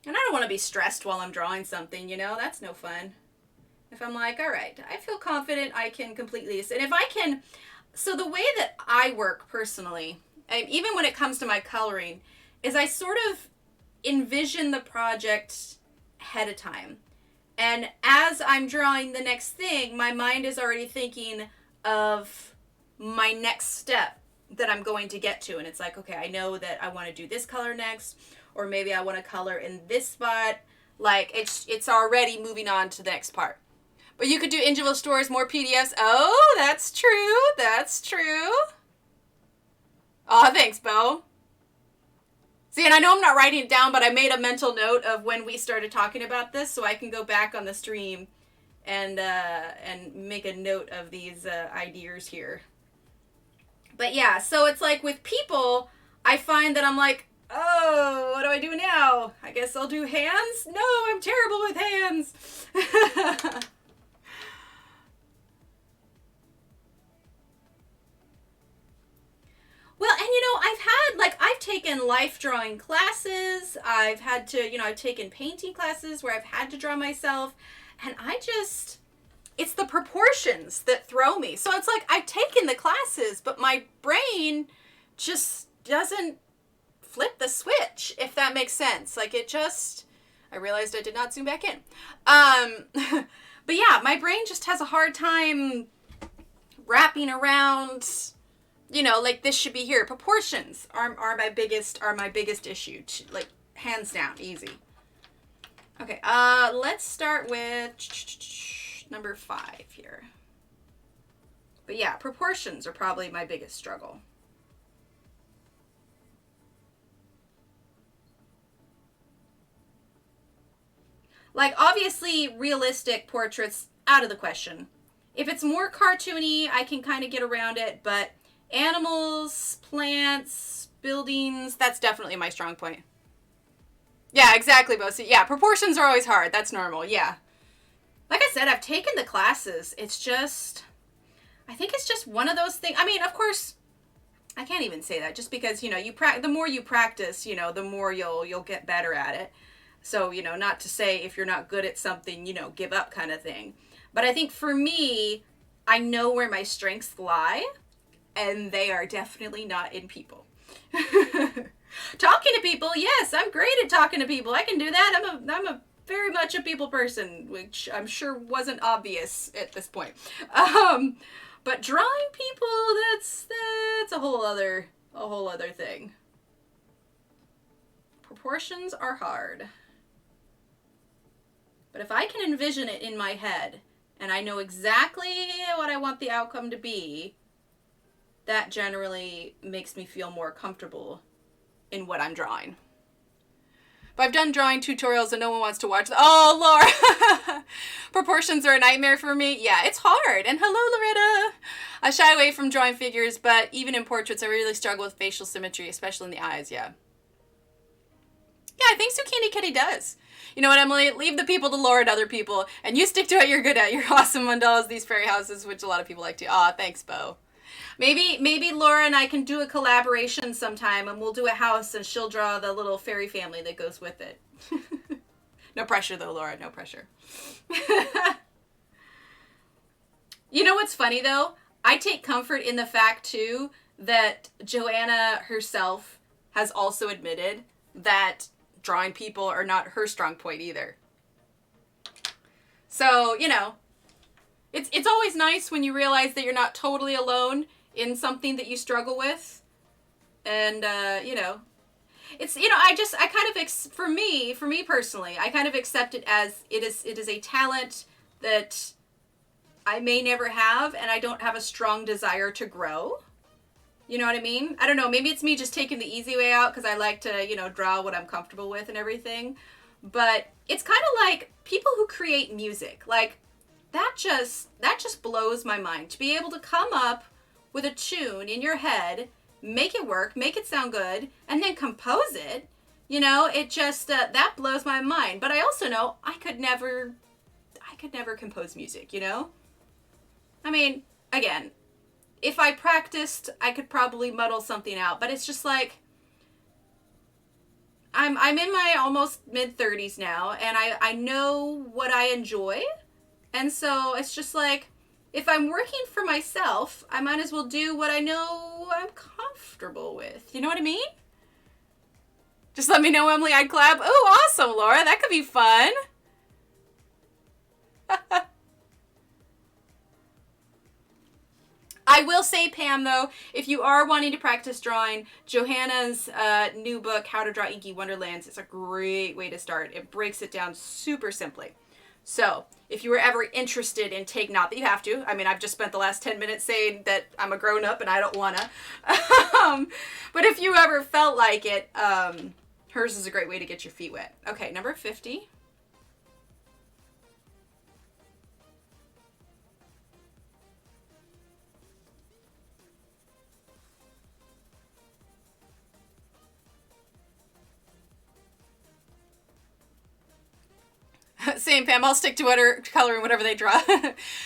And I don't want to be stressed while I'm drawing something, you know? That's no fun. If I'm like, all right, I feel confident I can completely, and if I can, so the way that I work personally, even when it comes to my coloring, is I sort of envision the project ahead of time. And as I'm drawing the next thing, my mind is already thinking of my next step that I'm going to get to. And it's like, okay, I know that I want to do this color next, or maybe I want to color in this spot. Like, it's already moving on to the next part. But you could do individual stores, more PDFs. Oh, that's true. That's true. Oh, thanks, Bo. See, and I know I'm not writing it down, but I made a mental note of when we started talking about this, so I can go back on the stream and make a note of these ideas here. But yeah, so it's like with people, I find that I'm like, oh, what do I do now? I guess I'll do hands? No, I'm terrible with hands. Well, and I've taken life drawing classes. I've had to, I've taken painting classes where I've had to draw myself. And it's the proportions that throw me. So it's like I've taken the classes, but my brain just doesn't flip the switch, if that makes sense. Like I realized I did not zoom back in. But yeah, my brain just has a hard time wrapping around, like this should be here. Proportions are my biggest issue. Like hands down, easy. Okay, let's start with number 5 here. But yeah, proportions are probably my biggest struggle. Like, obviously, realistic portraits, out of the question. If it's more cartoony, I can kind of get around it, but animals, plants, buildings, that's definitely my strong point. Yeah, exactly, Bosie. Yeah, proportions are always hard. That's normal, yeah. Like I said, I've taken the classes. I think it's just one of those things. I mean, of course, I can't even say that just because, the more you practice, the more you'll get better at it. So, not to say if you're not good at something, give up kind of thing. But I think for me, I know where my strengths lie, and they are definitely not in people. Talking to people, yes, I'm great at talking to people. I can do that. I'm a very much a people person, which I'm sure wasn't obvious at this point. But drawing people, that's a whole other thing. Proportions are hard. But if I can envision it in my head and I know exactly what I want the outcome to be, that generally makes me feel more comfortable in what I'm drawing. But I've done drawing tutorials and no one wants to watch them. Oh, Laura! Proportions are a nightmare for me. Yeah, it's hard. And hello, Loretta! I shy away from drawing figures, but even in portraits, I really struggle with facial symmetry, especially in the eyes, yeah. Yeah, I think Zucchini Kitty does. You know what, Emily? Leave the people to Laura and other people, and you stick to what you're good at. Your awesome mandalas, these fairy houses, which a lot of people like to. Aw, thanks, Bo. Maybe Laura and I can do a collaboration sometime, and we'll do a house, and she'll draw the little fairy family that goes with it. No pressure, though, Laura. No pressure. You know what's funny, though? I take comfort in the fact, too, that Joanna herself has also admitted that drawing people are not her strong point either. So, it's always nice when you realize that you're not totally alone in something that you struggle with. And, it's, I kind of, for me personally, I kind of accept it as it is a talent that I may never have, and I don't have a strong desire to grow. You know what I mean? I don't know. Maybe it's me just taking the easy way out because I like to, draw what I'm comfortable with and everything. But it's kind of like people who create music. Like, that just blows my mind. To be able to come up with a tune in your head, make it work, make it sound good, and then compose it, it just, that blows my mind. But I also know I could never compose music, I mean, again, if I practiced, I could probably muddle something out, but it's just like, I'm in my almost mid-30s now, and I know what I enjoy, and so it's just like, if I'm working for myself, I might as well do what I know I'm comfortable with. You know what I mean? Just let me know, Emily, I'd clap. Oh, awesome, Laura, that could be fun. I will say, Pam, though, if you are wanting to practice drawing, Johanna's new book, How to Draw Inky Wonderlands, is a great way to start. It breaks it down super simply. So, if you were ever interested in not that you have to. I mean, I've just spent the last 10 minutes saying that I'm a grown-up and I don't wanna. But if you ever felt like it, hers is a great way to get your feet wet. Okay, number 50. Same, Pam. I'll stick to whatever color and whatever they draw.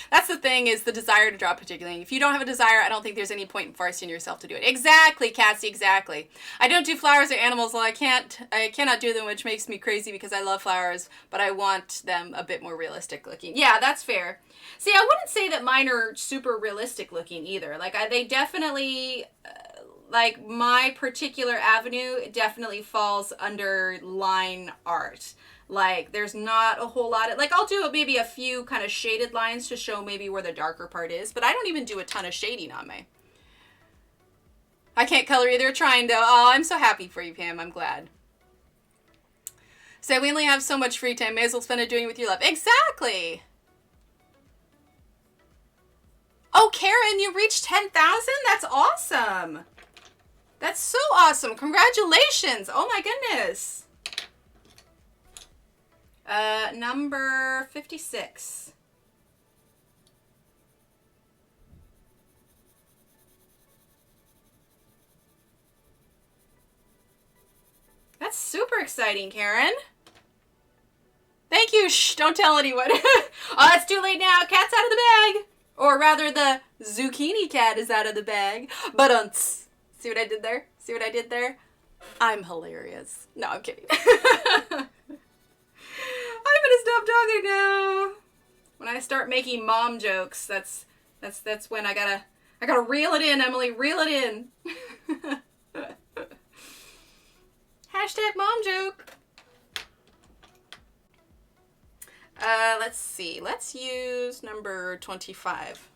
That's the thing, is the desire to draw particularly. If you don't have a desire, I don't think there's any point in forcing yourself to do it. Exactly, Cassie, exactly. I don't do flowers or animals. Well, I cannot do them, which makes me crazy because I love flowers, but I want them a bit more realistic looking. Yeah, that's fair. See, I wouldn't say that mine are super realistic looking either. Like, they definitely... like, my particular avenue definitely falls under line art. Like, there's not a whole lot of... like, I'll do maybe a few kind of shaded lines to show maybe where the darker part is. But I don't even do a ton of shading on my... I can't color either. Trying, though. Oh, I'm so happy for you, Pam. I'm glad. So we only have so much free time. May as well spend it doing it with your love. Exactly! Oh, Karen, you reached 10,000? That's awesome! That's so awesome. Congratulations. Oh my goodness. Number 56. That's super exciting, Karen. Thank you. Shh, don't tell anyone. Oh, it's too late now. Cat's out of the bag. Or rather, the zucchini cat is out of the bag. But see what I did there? See what I did there? I'm hilarious. No, I'm kidding. I'm gonna stop talking now. When I start making mom jokes, that's when I gotta reel it in, Emily. Reel it in. Hashtag mom joke. Let's see. Let's use number 25.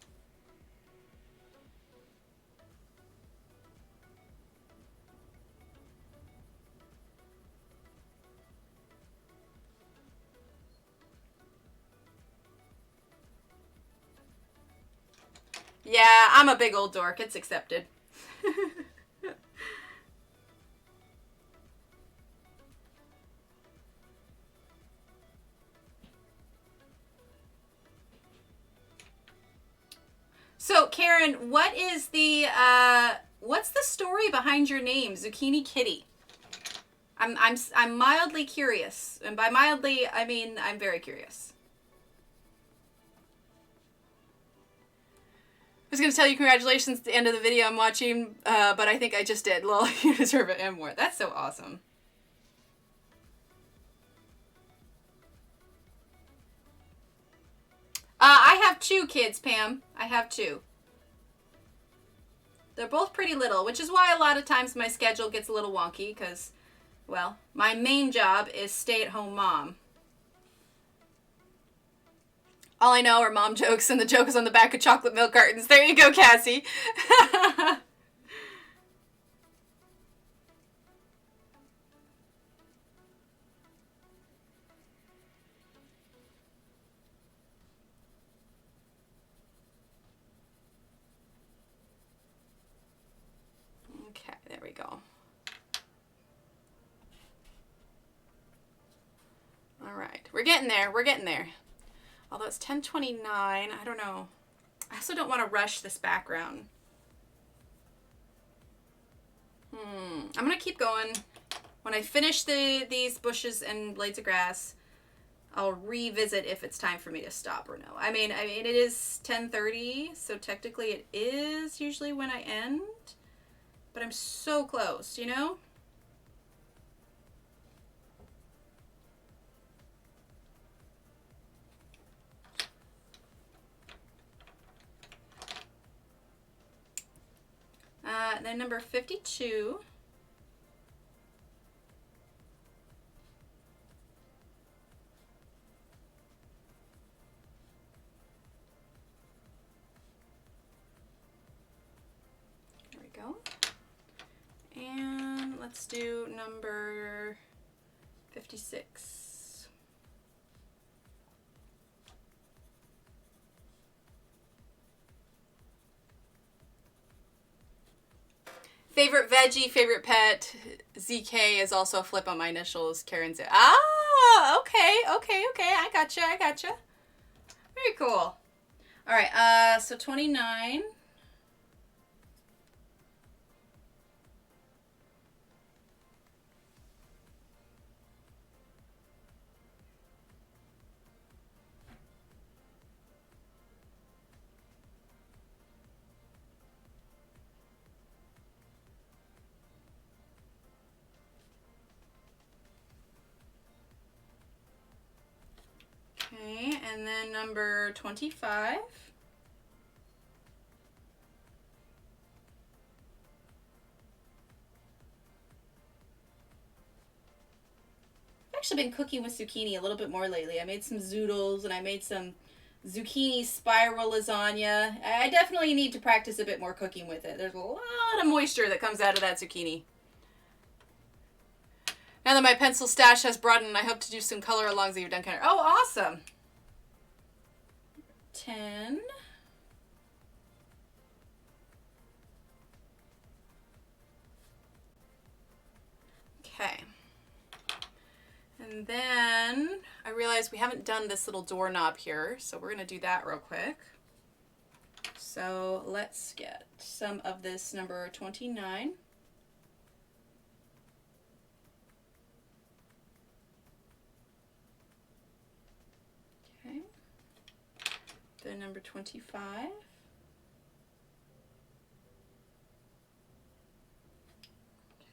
Yeah, I'm a big old dork. It's accepted. So, Karen, what is the what's the story behind your name, Zucchini Kitty? I'm mildly curious, and by mildly I mean I'm very curious. I was going to tell you congratulations at the end of the video I'm watching, but I think I just did. Lol, you deserve it and more. That's so awesome. I have 2 kids, Pam. I have 2. They're both pretty little, which is why a lot of times my schedule gets a little wonky because, well, my main job is stay-at-home mom. All I know are mom jokes, and the joke is on the back of chocolate milk cartons. There you go, Cassie. Okay, there we go. All right, we're getting there. We're getting there. Although it's 10:29, I don't know. I also don't want to rush this background. I'm gonna keep going. When I finish these bushes and blades of grass, I'll revisit if it's time for me to stop or no. I mean, it is 10:30, so technically it is usually when I end. But I'm so close, you know? Then number 52. There we go. And let's do number 56. Favorite veggie, favorite pet. ZK is also a flip on my initials. Karen said, ah, okay. I gotcha. Very cool. All right, so 29. Okay, and then number 25. I've actually been cooking with zucchini a little bit more lately. I made some zoodles and I made some zucchini spiral lasagna. I definitely need to practice a bit more cooking with it. There's a lot of moisture that comes out of that zucchini. Now that my pencil stash has broadened, I hope to do some color alongs that you've done. Oh, awesome. 10. Okay. And then I realized we haven't done this little doorknob here, so we're going to do that real quick. So let's get some of this number 29. Okay. Then number 25.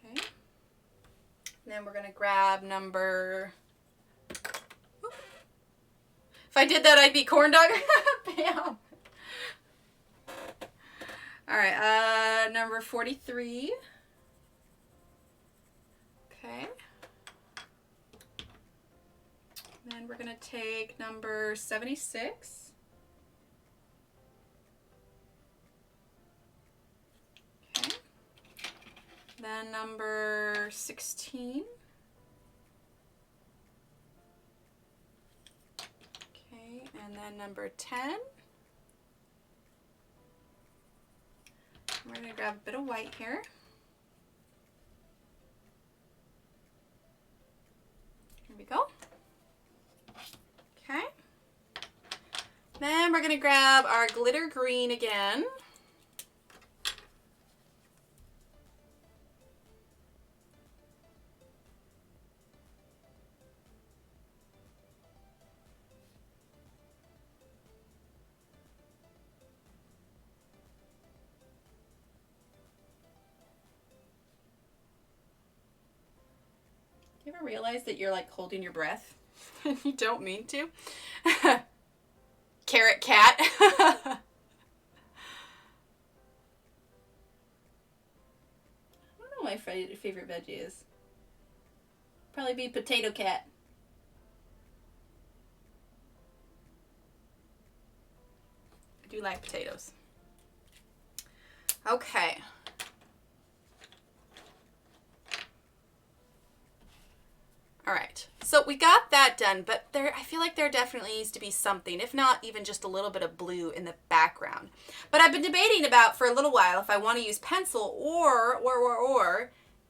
Okay. And then we're going to grab number... If I did that, I'd be corn dog. Bam. All right, number 43. Okay. Then we're going to take number 76. Okay. Then number 16. Okay, and then number 10. We're going to grab a bit of white here. Here we go. Okay. Then we're going to grab our glitter green again. You ever realize that you're like holding your breath? You don't mean to. Carrot cat. I don't know what my favorite veggie is. Probably be potato cat. I do like potatoes. Okay. All right, so we got that done, but I feel like there definitely needs to be something, if not even just a little bit of blue in the background. But I've been debating about for a little while if I want to use pencil or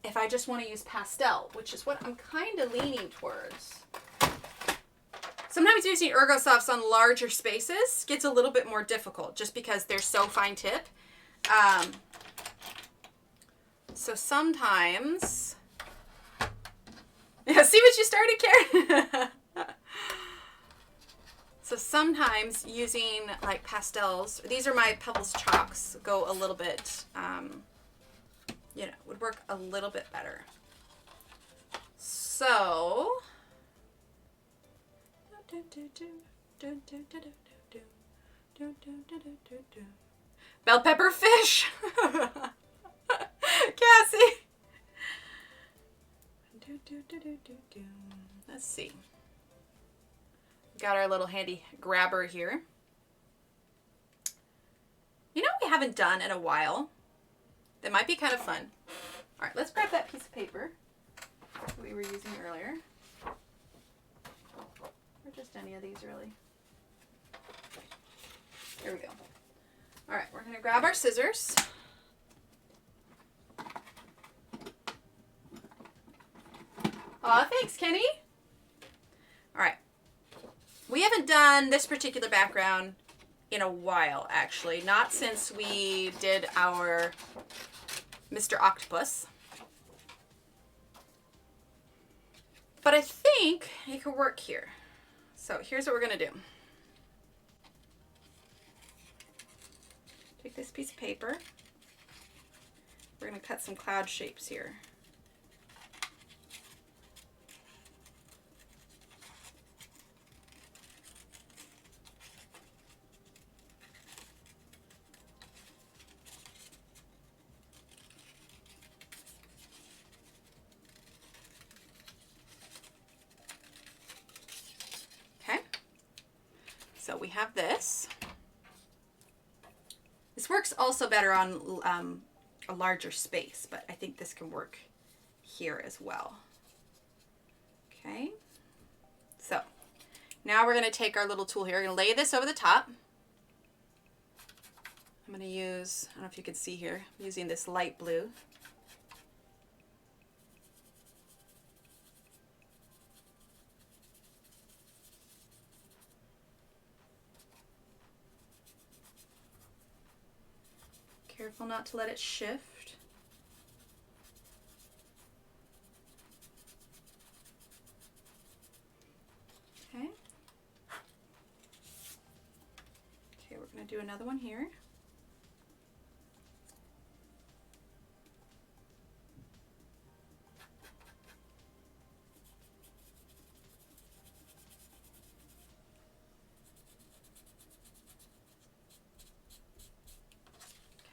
if I just want to use pastel, which is what I'm kind of leaning towards. Sometimes using Ergosofts on larger spaces gets a little bit more difficult just because they're so fine tip. So sometimes... Yeah, see what you started, Karen? So sometimes using like pastels, these are my Pebbles chalks, go a little bit, you know, would work a little bit better. So, bell pepper fish. Cassie. Let's see. Got our little handy grabber here. You know what we haven't done in a while? That might be kind of fun. All right, let's grab that piece of paper that we were using earlier. Or just any of these, really. Here we go. All right, we're going to grab our scissors. Aw, thanks, Kenny. All right. We haven't done this particular background in a while, actually. Not since we did our Mr. Octopus. But I think it could work here. So here's what we're going to do. Take this piece of paper. We're going to cut some cloud shapes here. have this. This works also better on a larger space, but I think this can work here as well. Okay, so now we're going to take our little tool here. We're going to lay this over the top. I'm going to use, I don't know if you can see here, I'm using this light blue. Careful not to let it shift. Okay. Okay, we're going to do another one here.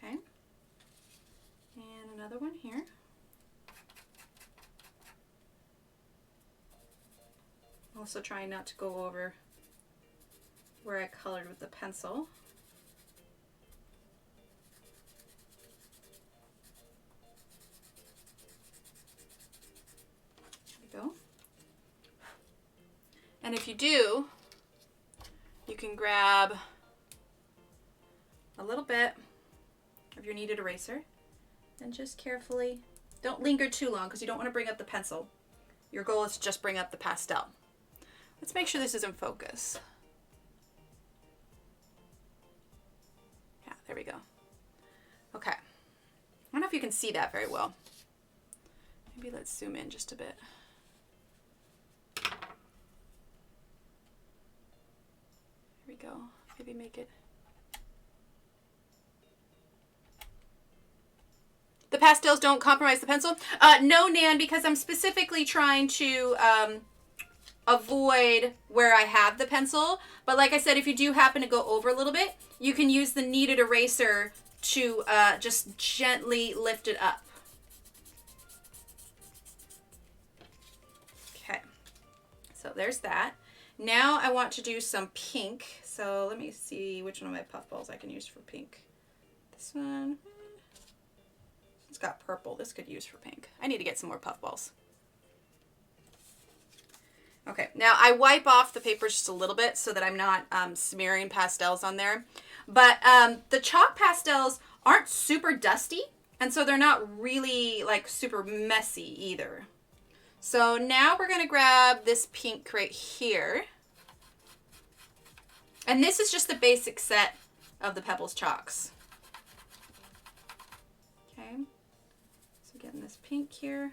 Okay. And another one here. Also trying not to go over where I colored with the pencil. There we go. And if you do, you can grab a little bit of your kneaded eraser and just carefully, don't linger too long because you don't want to bring up the pencil. Your goal is to just bring up the pastel. Let's make sure this is in focus. Yeah, there we go. Okay. I don't know if you can see that very well. Maybe let's zoom in just a bit. There we go. Maybe make it. The pastels don't compromise the pencil? No, Nan, because I'm specifically trying to avoid where I have the pencil. But like I said, if you do happen to go over a little bit, you can use the kneaded eraser to just gently lift it up. Okay, so there's that. Now I want to do some pink. So let me see which one of my puffballs I can use for pink. This one. It's got purple. This could use for pink. I need to get some more puffballs. Okay, now I wipe off the paper just a little bit so that I'm not smearing pastels on there. But the chalk pastels aren't super dusty, and so they're not really like super messy either. So now we're going to grab this pink right here. And this is just the basic set of the Pebbles chalks. Okay, so getting this pink here.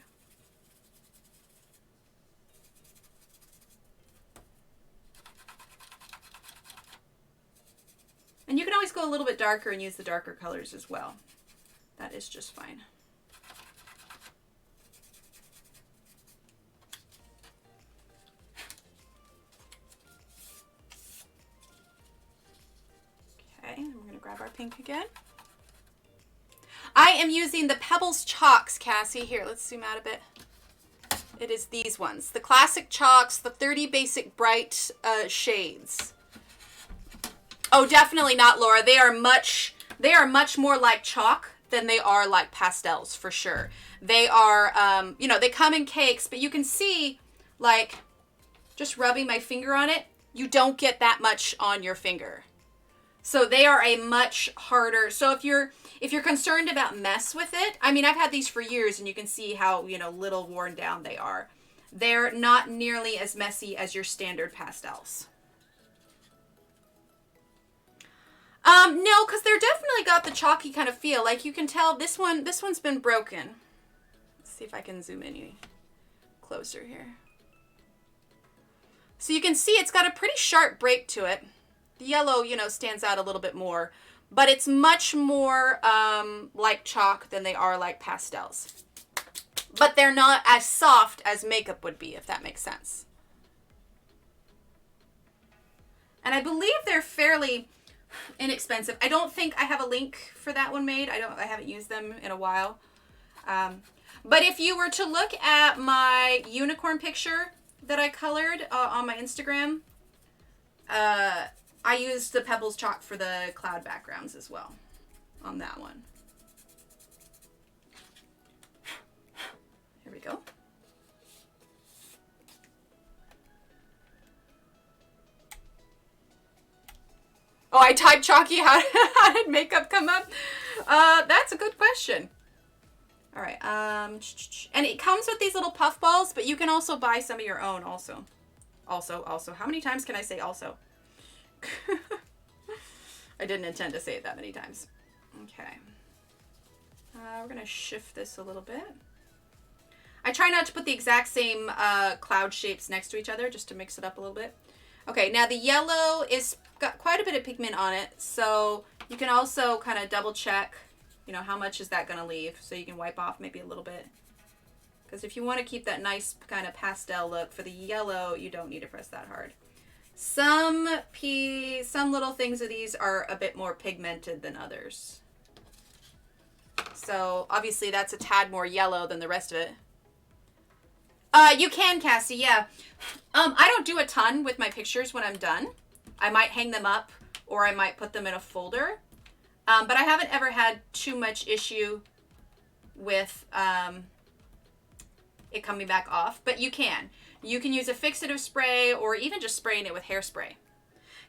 And you can always go a little bit darker and use the darker colors as well. That is just fine. Okay, and we're going to grab our pink again. I am using the Pebbles chalks, Cassie. Here, let's zoom out a bit. It is these ones. The classic chalks, the 30 basic bright shades. Oh, definitely not, Laura. They are much more like chalk than they are like pastels, for sure. They are, you know, they come in cakes, but you can see, like, just rubbing my finger on it, you don't get that much on your finger. So they are a much harder, so if you're concerned about mess with it, I mean, I've had these for years and you can see how, you know, little worn down they are. They're not nearly as messy as your standard pastels. No, because they're definitely got the chalky kind of feel. Like you can tell this one's been broken. Let's see if I can zoom in any closer here. So you can see it's got a pretty sharp break to it. The yellow, you know, stands out a little bit more, but it's much more like chalk than they are like pastels. But they're not as soft as makeup would be, if that makes sense. And I believe they're fairly inexpensive. I don't think I have a link for that one made. I haven't used them in a while. But if you were to look at my unicorn picture that I colored on my Instagram, I used the Pebbles chalk for the cloud backgrounds as well on that one. Here we go. Oh, I typed chalky. How did makeup come up? That's a good question. All right. And it comes with these little puff balls, but you can also buy some of your own also. Also. How many times can I say also? I didn't intend to say it that many times. Okay. We're going to shift this a little bit. I try not to put the exact same cloud shapes next to each other just to mix it up a little bit. Okay, now the yellow is got quite a bit of pigment on it, so you can also kind of double check, you know, how much is that going to leave, so you can wipe off maybe a little bit. Because if you want to keep that nice kind of pastel look for the yellow, you don't need to press that hard. Some little things of these are a bit more pigmented than others. So obviously that's a tad more yellow than the rest of it. You can, Cassie, yeah. I don't do a ton with my pictures when I'm done. I might hang them up or I might put them in a folder. But I haven't ever had too much issue with it coming back off. But you can. You can use a fixative spray or even just spraying it with hairspray.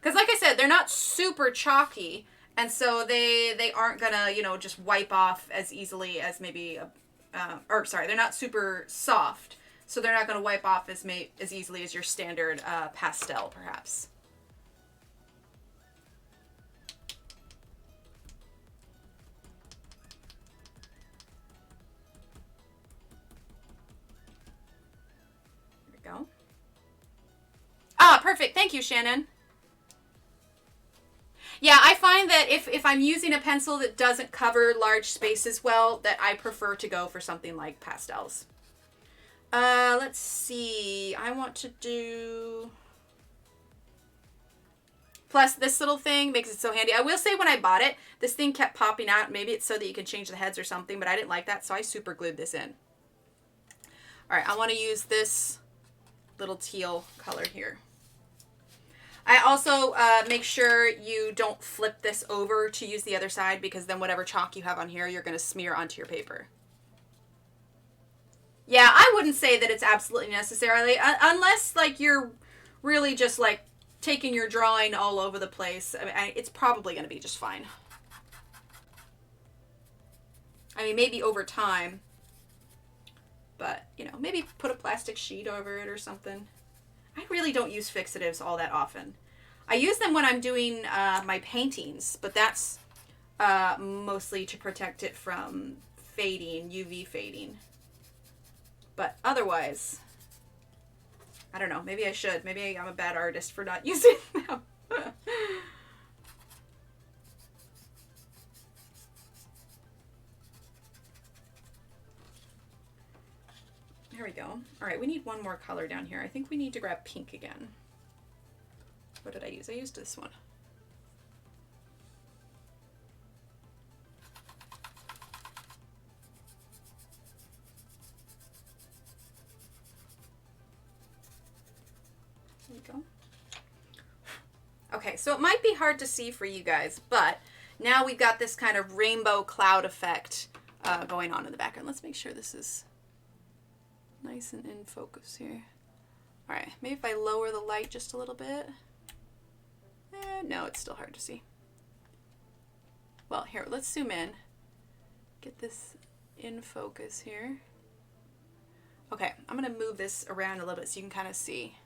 Because like I said, they're not super chalky. And so they aren't going to, you know, just wipe off as easily as maybe, they're not super soft. So they're not going to wipe off as easily as your standard pastel, perhaps. There we go. Ah, perfect. Thank you, Shannon. Yeah, I find that if I'm using a pencil that doesn't cover large spaces well, that I prefer to go for something like pastels. Let's see. I want to do... Plus, this little thing makes it so handy. I will say when I bought it, this thing kept popping out. Maybe it's so that you can change the heads or something, but I didn't like that, so I super glued this in. All right, I want to use this little teal color here. I also make sure you don't flip this over to use the other side, because then whatever chalk you have on here, you're going to smear onto your paper. Yeah, I wouldn't say that it's absolutely necessarily, unless like you're really just like taking your drawing all over the place. I mean, it's probably going to be just fine. I mean, maybe over time, but you know, maybe put a plastic sheet over it or something. I really don't use fixatives all that often. I use them when I'm doing my paintings, but that's mostly to protect it from fading, UV fading. But otherwise, I don't know. Maybe I should. Maybe I'm a bad artist for not using them. There we go. All right, we need one more color down here. I think we need to grab pink again. What did I use? I used this one. There we go. Okay, so it might be hard to see for you guys, but now we've got this kind of rainbow cloud effect going on in the background. Let's make sure this is nice and in focus here. All right, maybe if I lower the light just a little bit. No, it's still hard to see. Well, here, let's zoom in. Get this in focus here. Okay, I'm gonna move this around a little bit so you can kind of see.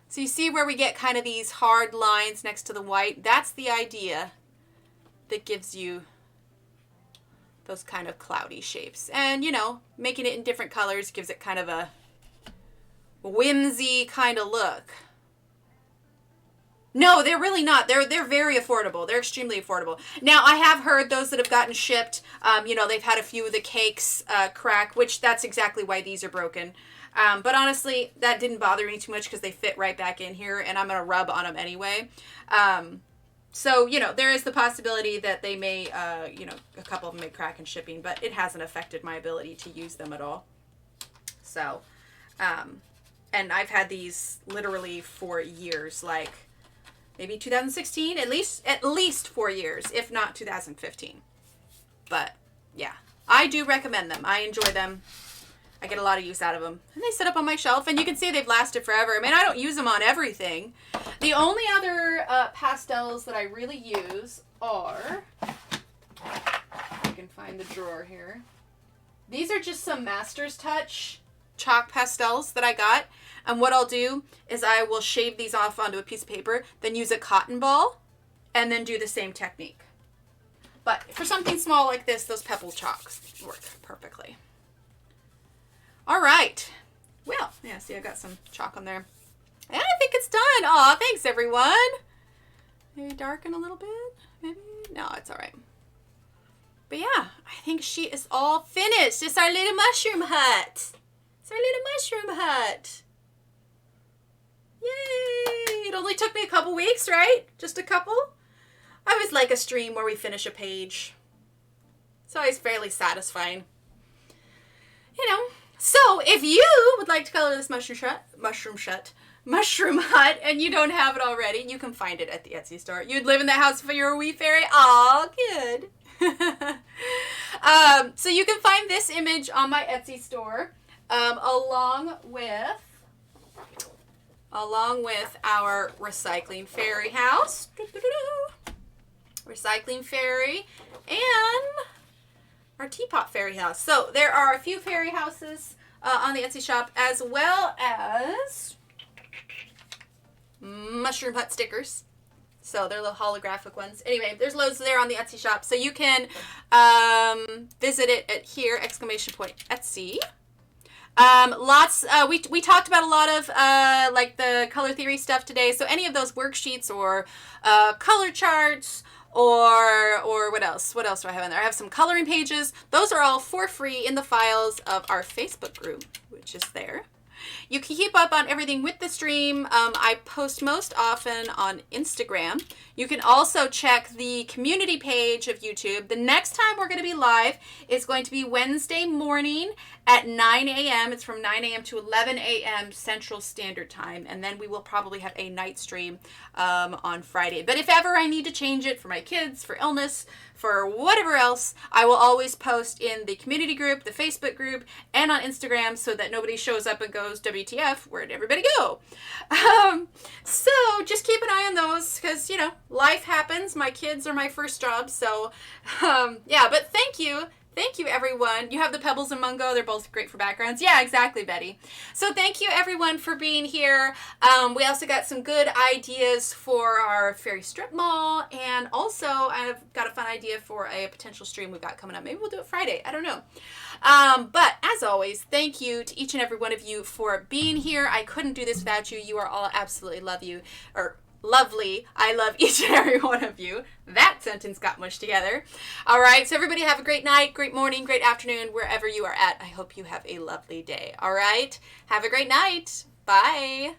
So you see where we get kind of these hard lines next to the white? That's the idea that gives you those kind of cloudy shapes. And, you know, making it in different colors gives it kind of a whimsy kind of look. No, they're really not. They're very affordable. They're extremely affordable. Now, I have heard those that have gotten shipped, you know, they've had a few of the cakes crack, which that's exactly why these are broken. But honestly, that didn't bother me too much because they fit right back in here, and I'm going to rub on them anyway. So, you know, there is the possibility that they may, you know, a couple of them may crack in shipping, but it hasn't affected my ability to use them at all. So, and I've had these literally for years. Like, maybe 2016, at least 4 years, if not 2015. But yeah, I do recommend them. I enjoy them. I get a lot of use out of them. And they sit up on my shelf, and you can see they've lasted forever. I mean, I don't use them on everything. The only other pastels that I really use are, I can find the drawer here. These are just some Master's Touch chalk pastels that I got. And what I'll do is I will shave these off onto a piece of paper, then use a cotton ball, and then do the same technique. But for something small like this, those pebble chalks work perfectly. All right. Well, yeah, see, I got some chalk on there. And I think it's done. Aw, thanks, everyone. Maybe darken a little bit? Maybe? No, it's all right. But yeah, I think she is all finished. It's our little mushroom hut. It's our little mushroom hut. Yay! It only took me a couple weeks, right? Just a couple? I always like a stream where we finish a page. It's always fairly satisfying. You know. So, if you would like to color this mushroom hut, and you don't have it already, you can find it at the Etsy store. You'd live in that house if you were a wee fairy? Aw, good. So you can find this image on my Etsy store, along with our recycling fairy house, recycling fairy, and our teapot fairy house. So there are a few fairy houses on the Etsy shop, as well as mushroom hut stickers. So they're little holographic ones. Anyway, there's loads there on the Etsy shop. So you can visit it at here, !Etsy. We talked about a lot of like the color theory stuff today. So any of those worksheets or color charts, or what else? What else do I have in there? I have some coloring pages. Those are all for free in the files of our Facebook group, which is there. You can keep up on everything with the stream. I post most often on Instagram. You can also check the community page of YouTube. The next time we're going to be live is going to be Wednesday morning at 9 a.m. It's from 9 a.m. to 11 a.m. Central Standard Time. And then we will probably have a night stream on Friday. But if ever I need to change it for my kids, for illness, for whatever else, I will always post in the community group, the Facebook group, and on Instagram so that nobody shows up and goes, WTF, where'd everybody go? So just keep an eye on those because, you know, life happens. My kids are my first job. So, yeah, but thank you. Thank you, everyone. You have the Pebbles and Mungo. They're both great for backgrounds. Yeah, exactly, Betty. So thank you, everyone, for being here. We also got some good ideas for our fairy strip mall. And also, I've got a fun idea for a potential stream we've got coming up. Maybe we'll do it Friday. I don't know. But as always, thank you to each and every one of you for being here. I couldn't do this without you. You are all absolutely lovely. I love each and every one of you. That sentence got mushed together. All right. So everybody have a great night, great morning, great afternoon, wherever you are at. I hope you have a lovely day. All right. Have a great night. Bye.